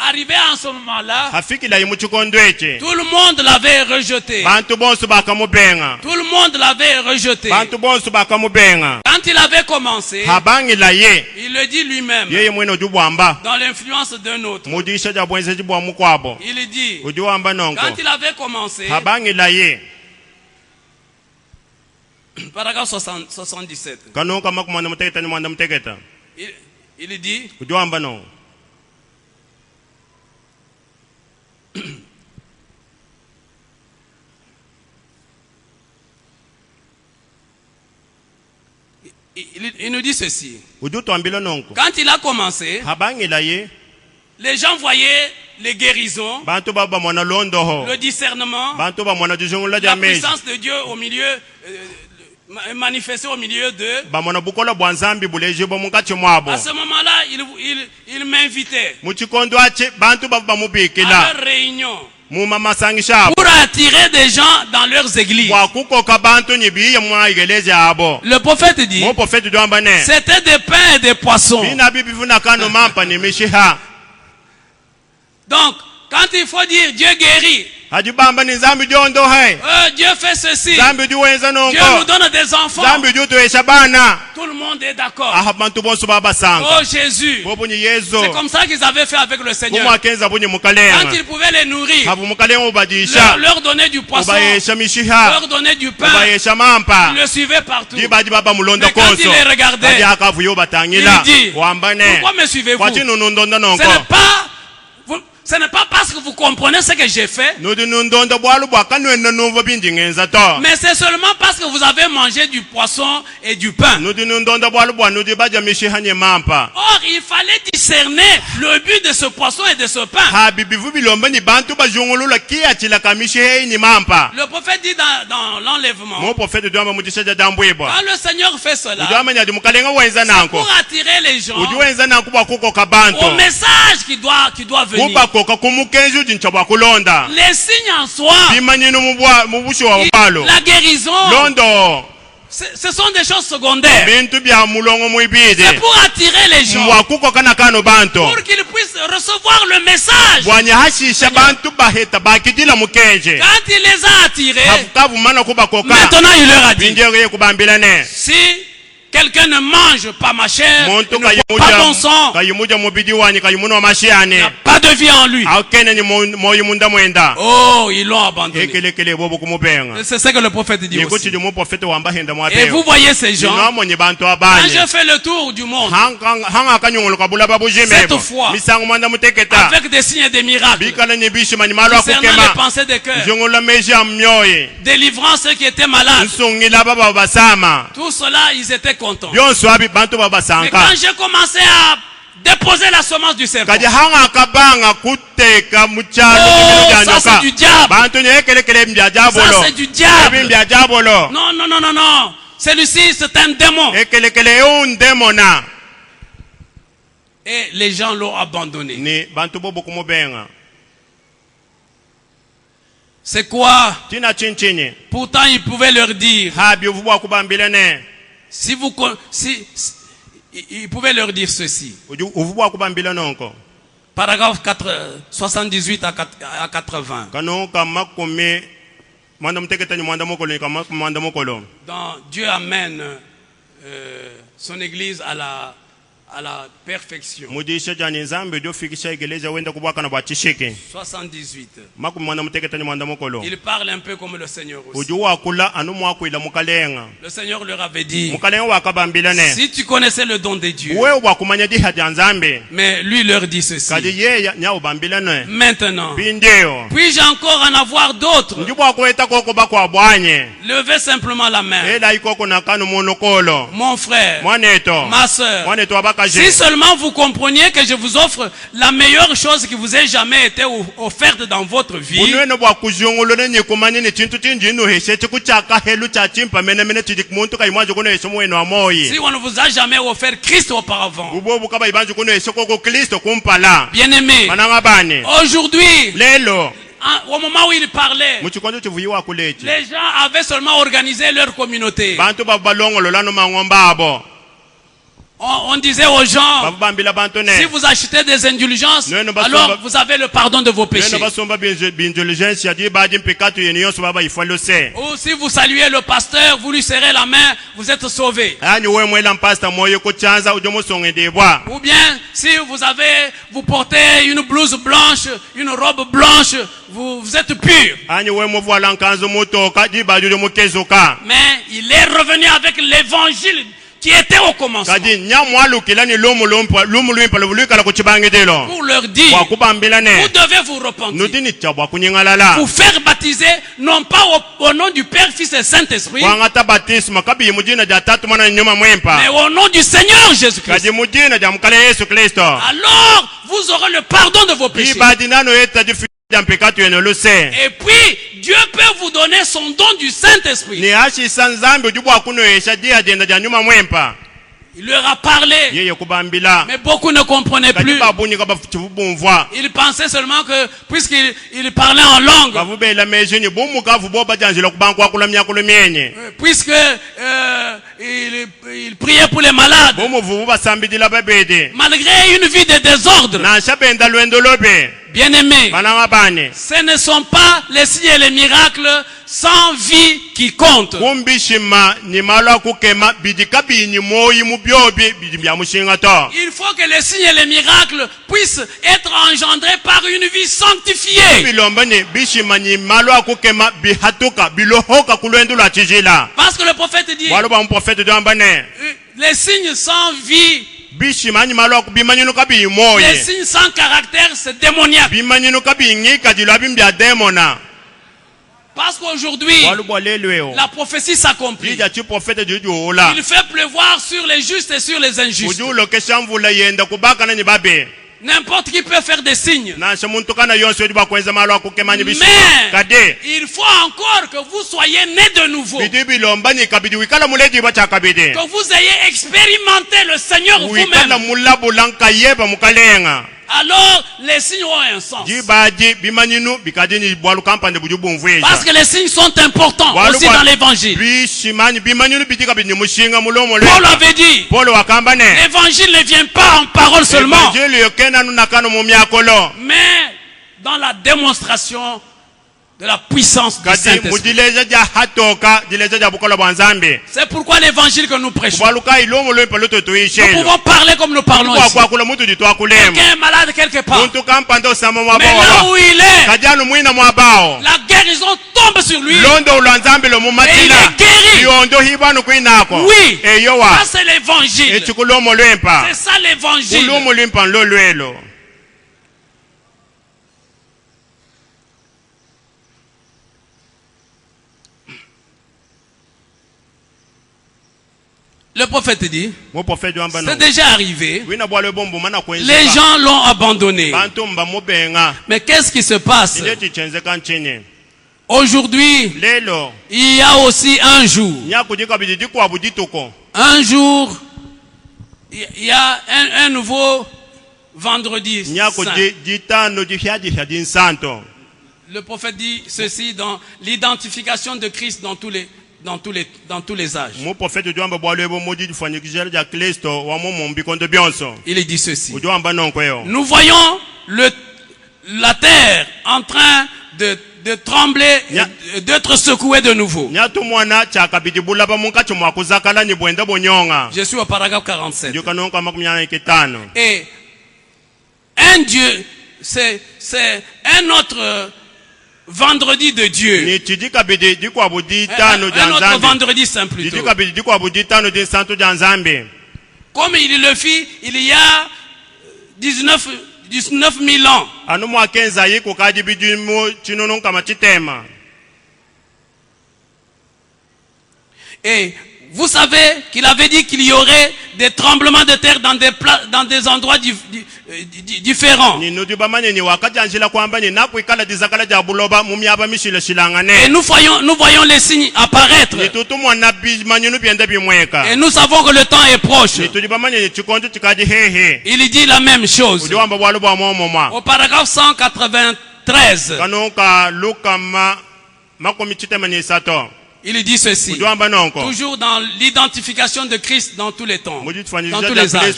Arrivé à ce moment-là, tout le monde l'avait rejeté. Tout le monde l'avait rejeté. Quand il avait commencé, il le dit lui-même, dans l'influence d'un autre. Il dit, quand il avait commencé, Paragraphe 77. Il dit, il nous dit ceci. Quand il a commencé, les gens voyaient les guérisons, le discernement, la puissance de Dieu au milieu, manifestée au milieu d'eux. À ce moment-là, il m'invitait à leur réunion pour attirer des gens dans leurs églises. Le prophète dit, c'était des pains et des poissons. Donc, quand il faut dire Dieu guérit, Dieu fait ceci, Dieu nous donne des enfants, tout le monde est d'accord. Oh Jésus, c'est comme ça qu'ils avaient fait avec le Seigneur. Quand ils pouvaient les nourrir, leur donner du poisson, leur donner du pain, ils le suivaient partout. Mais quand il les regardait, il dit, pourquoi me suivez-vous? Ce n'est pas parce que vous comprenez ce que j'ai fait, mais c'est seulement parce que vous avez mangé du poisson et du pain. Or, il fallait discerner le but de ce poisson et de ce pain. Le prophète dit dans l'enlèvement, quand le Seigneur fait cela, c'est pour attirer les gens au message qui doit venir. Les signes en soi, la guérison, ce sont des choses secondaires. C'est pour attirer les gens, pour qu'ils puissent recevoir le message. Quand il les a attirés, maintenant il leur a dit, si quelqu'un ne mange pas ma chair, ne boit pas mon sang, il n'y a pas de vie en lui. Oh, ils l'ont abandonné. C'est ce que le prophète dit aussi. Et vous voyez ces gens, quand je fais le tour du monde, cette fois, avec des signes et des miracles, concernant les pensées des cœurs, délivrant ceux qui étaient malades, tout cela, ils étaient contents. Mais quand j'ai commencé à déposer la semence du serpent, oh, ça c'est du diable. Ça c'est du diable. Non. Celui-ci c'est un démon. Et les gens l'ont abandonné. C'est quoi? Pourtant il pouvait leur dire, il pouvait leur dire ceci. Paragraphe 78 à 80. Dans Dieu amène son église à la perfection. 78. Il parle un peu comme le Seigneur aussi. Le Seigneur leur avait dit, si tu connaissais le don de Dieu, mais lui leur dit ceci, maintenant, puis-je encore en avoir d'autres? Levez simplement la main. Mon frère, ma soeur, si seulement vous compreniez que je vous offre la meilleure chose qui vous ait jamais été offerte dans votre vie. Si on ne vous a jamais offert Christ auparavant. Bien aimé, aujourd'hui, au moment où il parlait, les gens avaient seulement organisé leur communauté. On disait aux gens, si vous achetez des indulgences, alors vous avez le pardon de vos péchés. Ou si vous saluez le pasteur, vous lui serrez la main, vous êtes sauvés. Ou bien, si vous portez une blouse blanche, une robe blanche, vous êtes pur. Mais il est revenu avec l'évangile qui était au commencement. Pour leur dire, vous devez vous repentir. Vous faire baptiser, non pas au nom du Père, Fils et Saint-Esprit, mais au nom du Seigneur Jésus-Christ. Alors, vous aurez le pardon de vos péchés. Et puis, Dieu peut vous donner son don du Saint-Esprit. Il leur a parlé, mais beaucoup ne comprenaient plus. Ils pensaient seulement que, puisqu'il parlait en langue, il priait pour les malades, malgré une vie de désordre. Bien-aimés, ce ne sont pas les signes et les miracles sans vie qui comptent. Il faut que les signes et les miracles puissent être engendrés par une vie sanctifiée. Parce que le prophète dit, les signes sans vie, les signes sans caractère, c'est démoniaque. Parce qu'aujourd'hui, la prophétie s'accomplit. Il fait pleuvoir sur les justes et sur les injustes. N'importe qui peut faire des signes. Mais il faut encore que vous soyez nés de nouveau. Que vous ayez expérimenté le Seigneur vous-même. Alors, les signes ont un sens. Parce que les signes sont importants aussi dans l'évangile. Paul avait dit, l'évangile ne vient pas en parole seulement, mais dans la démonstration de la puissance du Saint-Esprit. C'est pourquoi l'évangile que nous prêchons, nous pouvons parler comme nous parlons ici. Quelqu'un est malade quelque part, mais là où il est, la guérison tombe sur lui et il est guéri. Oui, ça c'est l'évangile. C'est ça l'évangile. Le prophète dit, c'est déjà arrivé. Les gens l'ont abandonné. Mais qu'est-ce qui se passe? Aujourd'hui, il y a aussi un jour. Un jour, il y a un nouveau vendredi saint. Le prophète dit ceci dans l'identification de Christ dans tous les âges. Il dit ceci. Nous voyons la terre en train de trembler et d'être secouée de nouveau. Je suis au paragraphe 47. Et un Dieu, c'est un autre vendredi de Dieu. Un autre vendredi saint plutôt. Comme il le fit il y a 19 000 ans. Et vous savez qu'il avait dit qu'il y aurait des tremblements de terre dans des endroits différents. Et nous voyons les signes apparaître. Et nous savons que le temps est proche. Il dit la même chose. Au paragraphe 193. Il dit ceci, toujours dans l'identification de Christ dans tous les temps, dans tous les âges.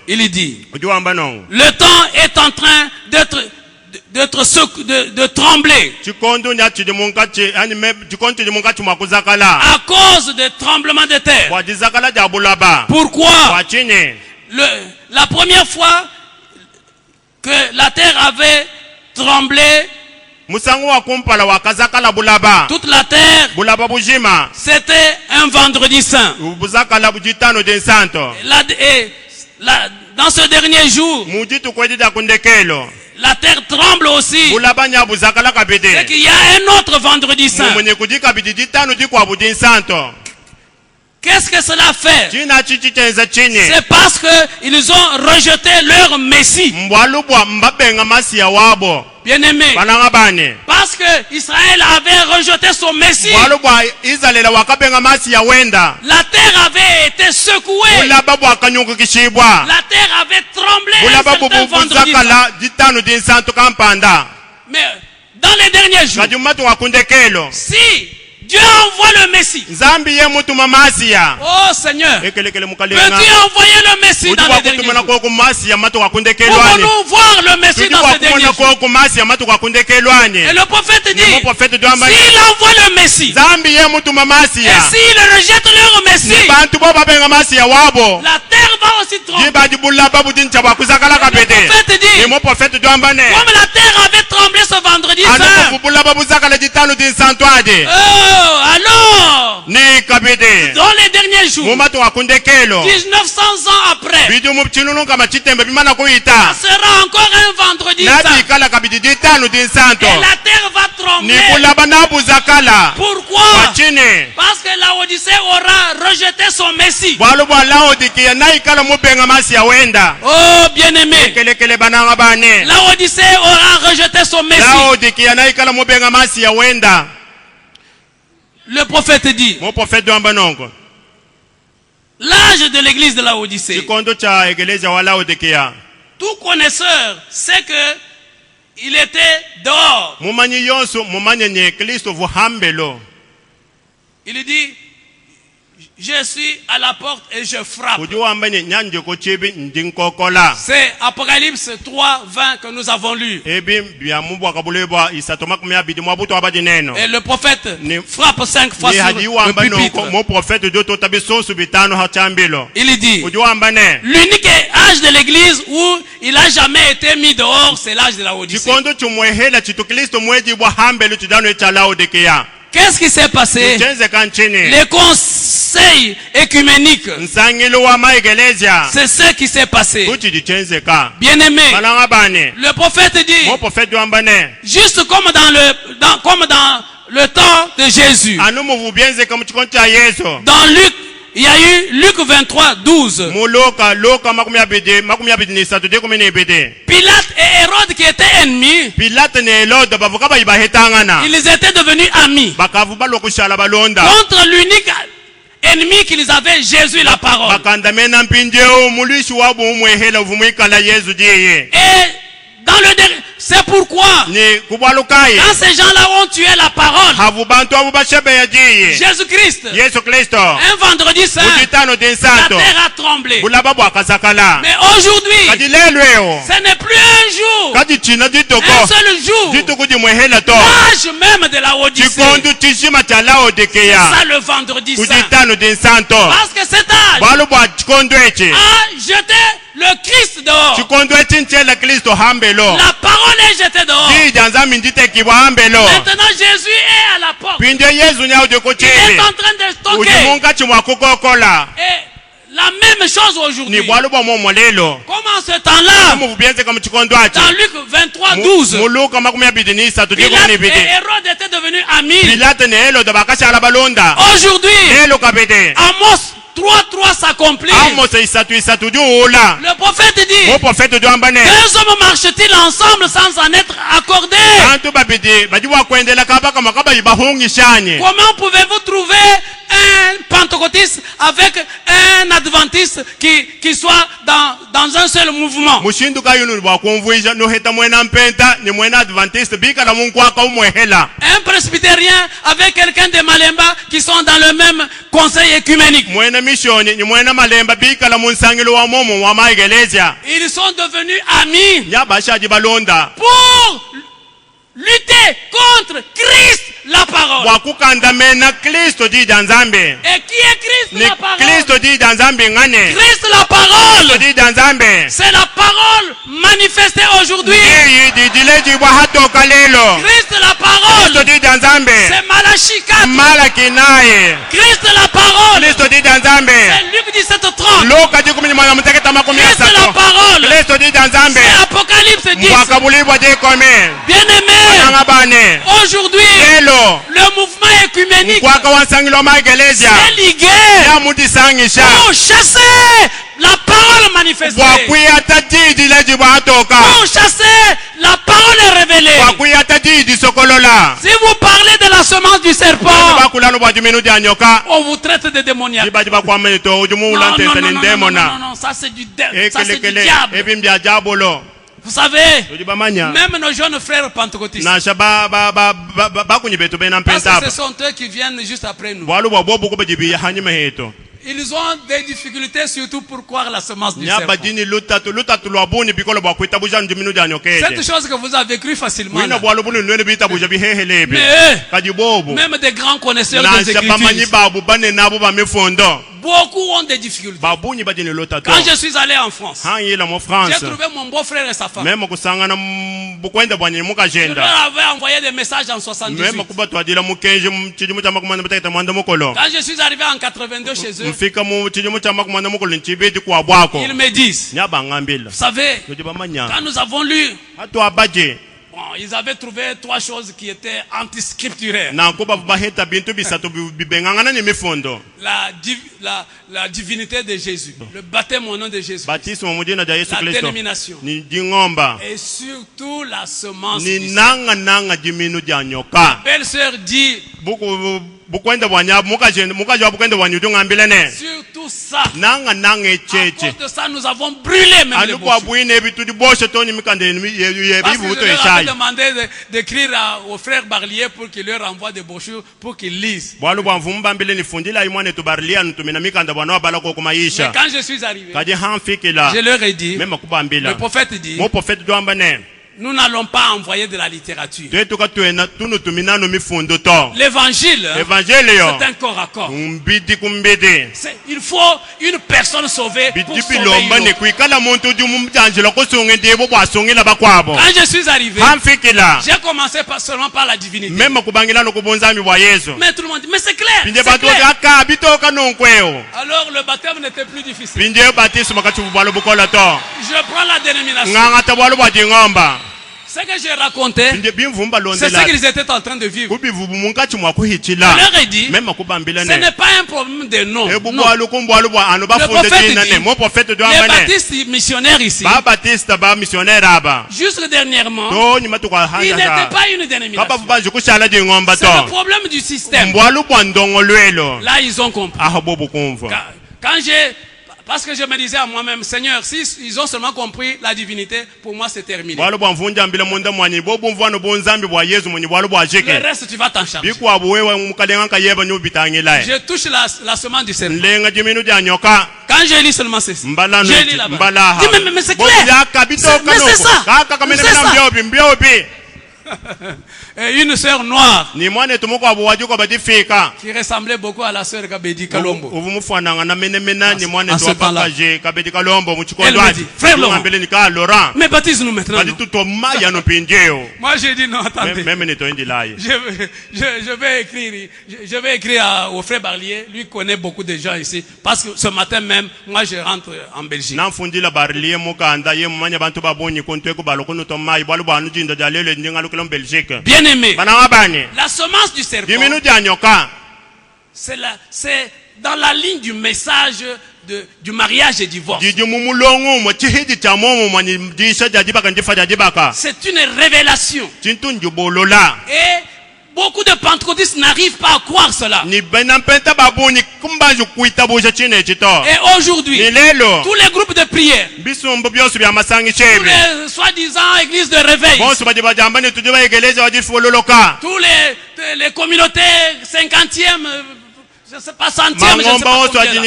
Il dit, le temps est en train de trembler à cause des tremblements de terre. Pourquoi? La première fois que la terre avait tremblé, toute la terre, c'était un vendredi saint. Dans ce dernier jour, la terre tremble aussi. C'est qu'il y a un autre vendredi saint. Qu'est-ce que cela fait? C'est parce qu'ils ont rejeté leur Messie. Bien-aimé, parce que Israël avait rejeté son Messie, la terre avait été secouée, la terre avait tremblé un certain vendredi. Mais dans les derniers jours, si Dieu envoie le Messie, oh Seigneur, peux-tu envoyer le Messie dans les derniers jours? Pouvons-nous voir le Messie dans ces derniers jours? Et le prophète dit, s'il envoie le Messie, et s'il rejette leur Messie, la terre va aussi trembler. Le prophète dit, comme la terre avait tremblé ce vendredi saint, alors, dans les derniers jours, 1900 ans après, ça sera encore un vendredi saint. Et la terre va trembler. Pourquoi? Parce que la Odyssée aura rejeté son Messie. Oh bien-aimé, la Odyssée aura rejeté son Messie. Le prophète dit, l'âge de l'église de la Odyssée, tout connaisseur sait que il était dehors. Il dit, je suis à la porte et je frappe. C'est Apocalypse 3:20 que nous avons lu. Et le prophète frappe 5 fois sur le pupitre. Il dit, l'unique âge de l'église où il n'a jamais été mis dehors, c'est l'âge de la Odyssée. Qu'est-ce qui s'est passé? Les conseils écuméniques, c'est ce qui s'est passé. Bien-aimé, le prophète dit, juste comme dans le temps de Jésus, dans Luc, il y a eu Luc 23:12. Pilate et Hérode qui étaient ennemis, ils étaient devenus amis contre l'unique ennemi qu'ils avaient, Jésus la parole. Et dans le dernier, c'est pourquoi quand ces gens-là ont tué la parole, Jésus-Christ, un vendredi saint, la terre a tremblé. Mais aujourd'hui, ce n'est plus un jour, un seul jour, l'âge même de la Odyssée, c'est ça le vendredi saint. Parce que cet âge a jeté le Christ dehors. La parole est jetée dehors. Maintenant Jésus est à la porte. Il est en train de stocker. Et la même chose aujourd'hui. Comme en ce temps-là, dans Luc 23:12, Pilate et Hérode étaient devenus amis. Aujourd'hui, Amos 3 s'accomplit. Le prophète dit, 2 hommes marchent-ils ensemble sans en être accordés? Comment pouvez-vous trouver un pentecôtiste avec un adventiste qui soit dans un seul mouvement? Un presbytérien avec quelqu'un de Malemba qui sont dans le même conseil écuménique. Ils sont devenus amis pour lutter contre Christ la parole. Et qui est Christ la parole? Christ la parole. C'est la parole manifestée aujourd'hui. Christ la parole. C'est Malachie 4. Christ la parole. C'est Luc 17:30. Christ la parole. C'est Apocalypse 10. Bien-aimé, aujourd'hui, le mouvement écuménique est ligué pour chasser la parole manifestée, pour chasser la parole révélée. Si vous parlez de la semence du serpent, on vous traite de démoniaque. Non, ça c'est du diable. Vous savez, même nos jeunes frères pentecôtistes, parce que ce sont eux qui viennent juste après nous, ils ont des difficultés surtout pour croire la semence du serpent. Cette chose que vous avez cru facilement là. Mais eux, même des grands connaisseurs des Écritures, beaucoup ont des difficultés. Quand je suis allé en France, j'ai trouvé mon beau-frère et sa femme. Je leur avais envoyé des messages en 78. Quand je suis arrivé en 82 chez eux, ils me disent, vous savez, quand nous avons lu, ils avaient trouvé 3 choses qui étaient antiscripturaires. La divinité de Jésus, le baptême au nom de Jésus, la dénomination, et surtout la semence. Ma belle-sœur dit, surtout ça. À cause de ça, nous avons brûlé même les brochures. Parce que je leur avais demandé d'écrire au frère Barlier pour qu'il leur envoie des brochures pour qu'ils lisent. Mais quand je suis arrivé, je leur ai dit, le prophète dit, nous n'allons pas envoyer de la littérature. L'évangile, c'est un corps à corps. Il faut une personne sauvée pour sauver une autre. Quand je suis arrivé, j'ai commencé seulement par la divinité. Mais tout le monde dit, mais c'est clair, c'est clair. Alors le baptême n'était plus difficile. Je prends la dénomination. Ce que j'ai raconté, c'est ce qu'ils étaient en train de vivre. Je leur ai dit, ce n'est pas un problème de nom. Le prophète dit, les baptistes missionnaires ici, juste dernièrement, ils n'étaient pas une dénomination. C'est le problème du système. Là, ils ont compris. Parce que je me disais à moi-même, Seigneur, si ils ont seulement compris la divinité, pour moi c'est terminé. Le reste, tu vas t'en charger. Je touche la semence du serpent. Quand je lis seulement ceci, je lis là-bas. Dis, mais c'est clair. Mais c'est ça. Mais c'est ça. Et une sœur noire qui ressemblait beaucoup à la sœur Kabedi Kalombo. En ce temps-là, elle me dit, frère Laurent, mais baptise-nous maintenant. Moi j'ai dit non, attendez, je vais écrire au frère Barlier. Lui connaît beaucoup de gens ici, parce que ce matin même, moi je rentre en Belgique. Bien aimé, la semence du serpent, c'est dans la ligne du message du mariage et divorce. C'est une révélation. Et beaucoup de pentecôtistes n'arrivent pas à croire cela. Et aujourd'hui, tous les groupes de prière, tous les soi-disant églises de réveil, tous les communautés 50e, je ne sais pas centième, je ne sais pas combien là.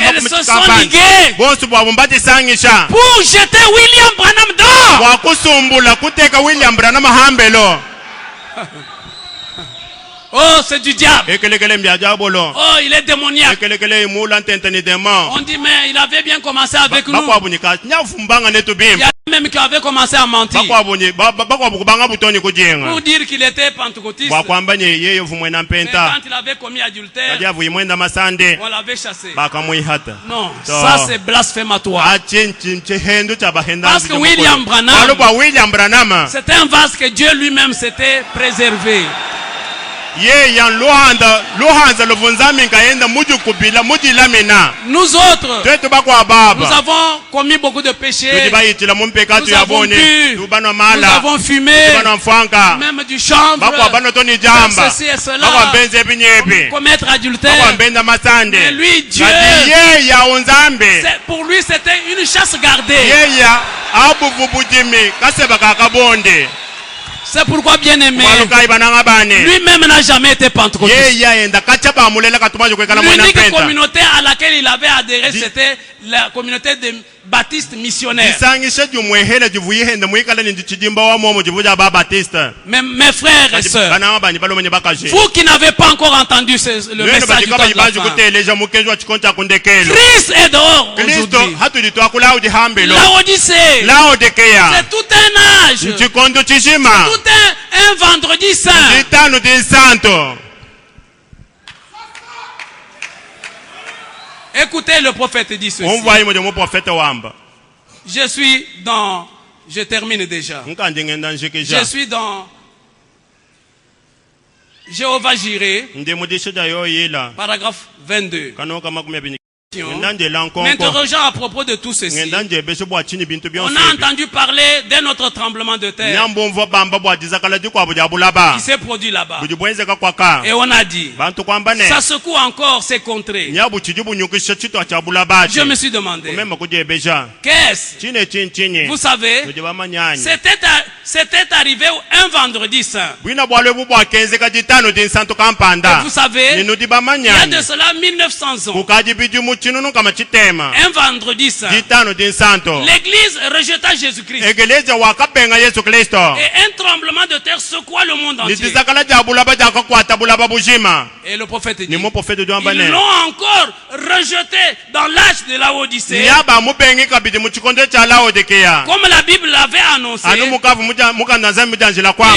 Elles se sont liguées pour jeter William Branham dehors. Oh, c'est du diable. Oh, il est démoniaque. On dit, mais il avait bien commencé avec nous. Il y a même qui avait commencé à mentir pour dire qu'il était pentecôtiste. Mais quand il avait commis adultère, on l'avait chassé. Non, ça c'est blasphématoire. Parce que William Branham, c'était un vase que Dieu lui-même s'était préservé. Nous autres, nous avons commis beaucoup de péchés. Nous avons bu, nous avons fumé, même du chanvre, ceci et cela, commettre adultère. Mais lui, Dieu, pour lui c'était une chasse gardée. C'est pourquoi, bien aimé, lui-même n'a jamais été pentecôtiste. L'unique communauté à laquelle il avait adhéré, c'était la communauté des baptistes missionnaires. Mais mes frères et sœurs, vous qui n'avez pas encore entendu le message du temps de la fin, Christ est dehors aujourd'hui. Laodicée, c'est tout un âge. C'est tout un vendredi saint. Écoutez, le prophète dit ceci. Je termine déjà. Je suis dans Jéhovah Jireh, paragraphe 22. M'interrogeant à propos de tout ceci, on a entendu parler d'un autre tremblement de terre qui s'est produit là-bas. Et on a dit, ça secoue encore ces contrées. Je me suis demandé, qu'est-ce? Vous savez, c'était arrivé un vendredi saint. Et vous savez, il y a de cela 1900 ans. Un vendredi saint, l'église rejeta Jésus-Christ. Et un tremblement de terre secoua le monde entier. Et le prophète dit, ils l'ont encore rejeté dans l'âge de la Odyssée. Comme la Bible l'avait annoncé, ils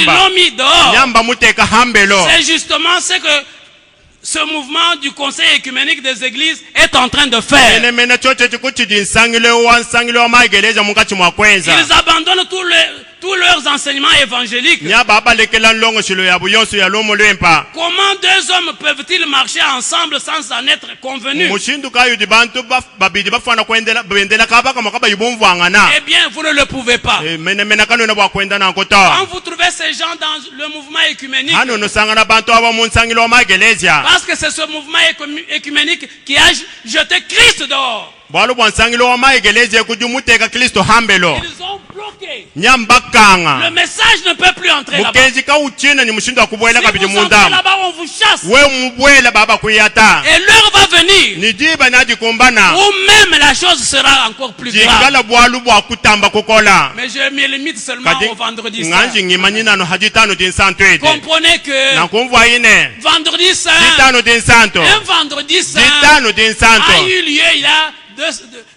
l'ont mis dehors. C'est justement ce que ce mouvement du conseil écuménique des églises est en train de faire. Ils abandonnent tous leurs enseignements évangéliques. Comment deux hommes peuvent-ils marcher ensemble sans en être convenus? Eh bien, vous ne le pouvez pas. Quand vous trouvez ces gens dans le mouvement écuménique, parce que c'est ce mouvement écuménique qui a jeté Christ dehors. Ils ont bloqué. Le message ne peut plus entrer là-bas. Si vous entrez là-bas, on vous chasse. Et l'heure va venir où même la chose sera encore plus grave. Mais je me limite seulement au vendredi saint. Comprenez que vendredi saint, un vendredi saint a eu lieu il y a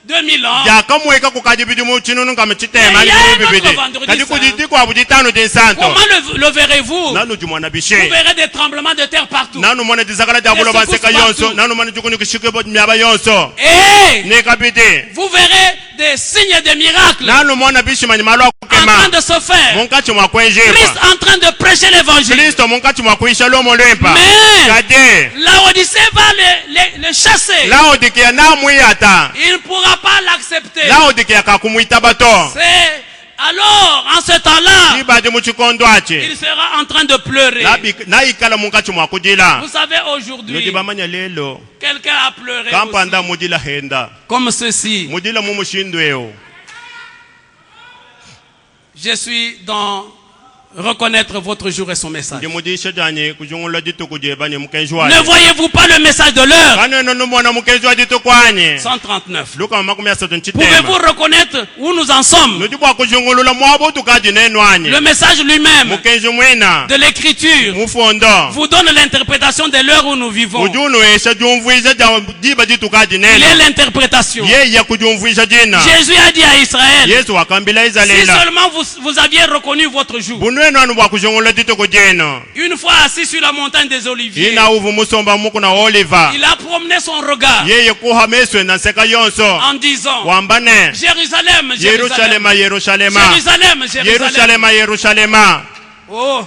2000 ans. Mais il y a un autre vendredi saint. Comment le verrez-vous? Vous verrez des tremblements de terre partout. Et vous verrez des signes et des miracles. train de se faire. Christ est en train de prêcher l'évangile. Mais Laodicée va le chasser. Il ne pourra pas l'accepter. C'est alors, en ce temps-là, il sera en train de pleurer. Vous savez, aujourd'hui, quelqu'un a pleuré aussi, comme ceci. Je suis dans reconnaître votre jour et son message. Ne voyez-vous pas le message de l'heure? 139. Pouvez-vous reconnaître où nous en sommes? Le message lui-même de l'écriture vous donne l'interprétation de l'heure où nous vivons. Il est l'interprétation. Jésus a dit à Israël, si seulement vous aviez reconnu votre jour. Une fois assis sur la montagne des Oliviers, il a promené son regard en disant, Jérusalem, Jérusalem, Jérusalem, Jérusalem, Jérusalem. Oh.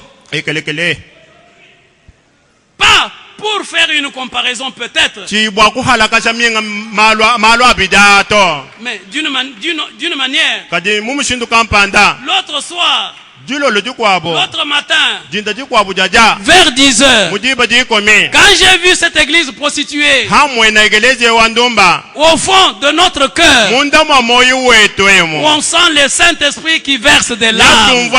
Pas pour faire une comparaison peut-être, mais d'une manière, l'autre soir, l'autre matin, vers 10 heures, quand j'ai vu cette église prostituée, au fond de notre cœur, on sent le Saint-Esprit qui verse des larmes.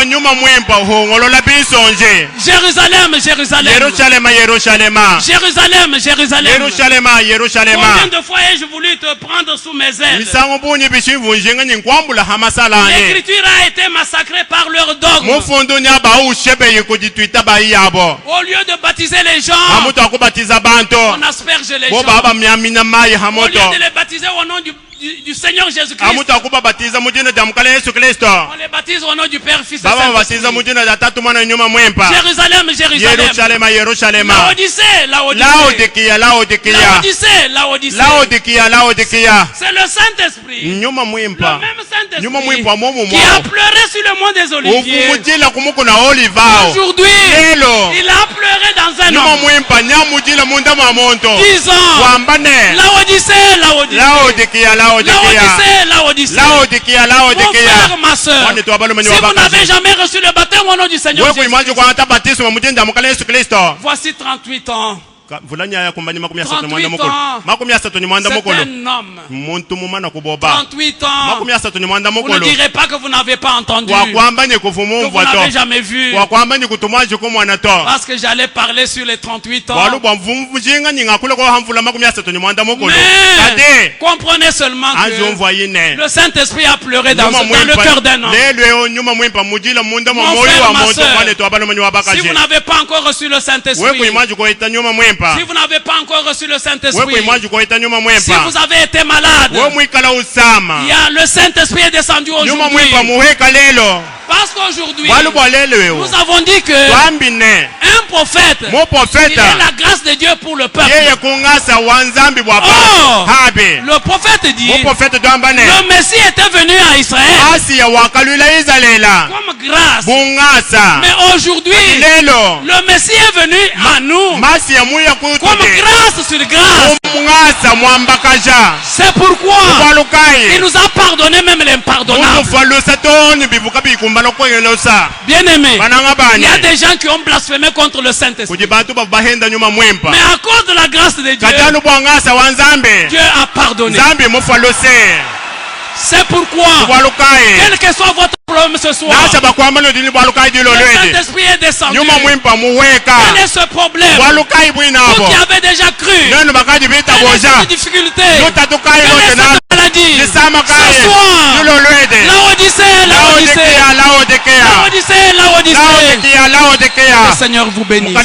Jérusalem, Jérusalem, Jérusalem, Jérusalem, combien de fois ai-je voulu te prendre sous mes ailes? L'écriture a été massacrée par leur dogme. Au lieu de baptiser les gens, on asperge les gens. Au lieu de les baptiser au nom du Seigneur Jésus-Christ, on les baptise au nom du Père, Fils et Saint-Esprit. Jérusalem, Jérusalem, Laodicée, Laodicée, Laodicée, Laodicée. C'est le Saint-Esprit, le même Saint-Esprit qui a pleuré sur le mont des Oliviers. Aujourd'hui, il a pleuré dans un homme, disant, Laodicée, Laodicée, Laodicée, Laodicée. Mon frère, ma soeur, si vous n'avez jamais reçu le baptême au nom du Seigneur Jésus-Christ, voici 38 ans. 38 ans. C'est un homme. 38 ans. Vous ne direz pas que vous n'avez pas entendu, que vous n'avez jamais vu. Parce que j'allais parler sur les 38 ans. Mais comprenez seulement que le Saint-Esprit a pleuré dans le cœur d'un homme. Mon frère, ma soeur, si vous n'avez pas encore reçu le Saint-Esprit, si vous n'avez pas encore reçu le Saint-Esprit, si vous avez été malade, il y a le Saint-Esprit est descendu aujourd'hui. Parce qu'aujourd'hui, nous avons dit que un prophète, il est la grâce de Dieu pour le peuple. Oh, le prophète dit, le Messie était venu à Israël comme grâce. Mais aujourd'hui, le Messie est venu à nous comme grâce sur grâce. C'est pourquoi il nous a pardonné même l'impardonnable. Bien aimé, il y a des gens qui ont blasphémé contre le Saint-Esprit. Mais à cause de la grâce de Dieu, Dieu a pardonné. C'est pourquoi, quel que soit votre problème ce soir, le Saint-Esprit est descendu. Quel est ce problème? Vous qui avez déjà cru, quelle est cette difficulté, quelle est cette maladie, ce soir, Laodicée, Laodicée, Laodicée, Laodicée, le Seigneur vous bénisse.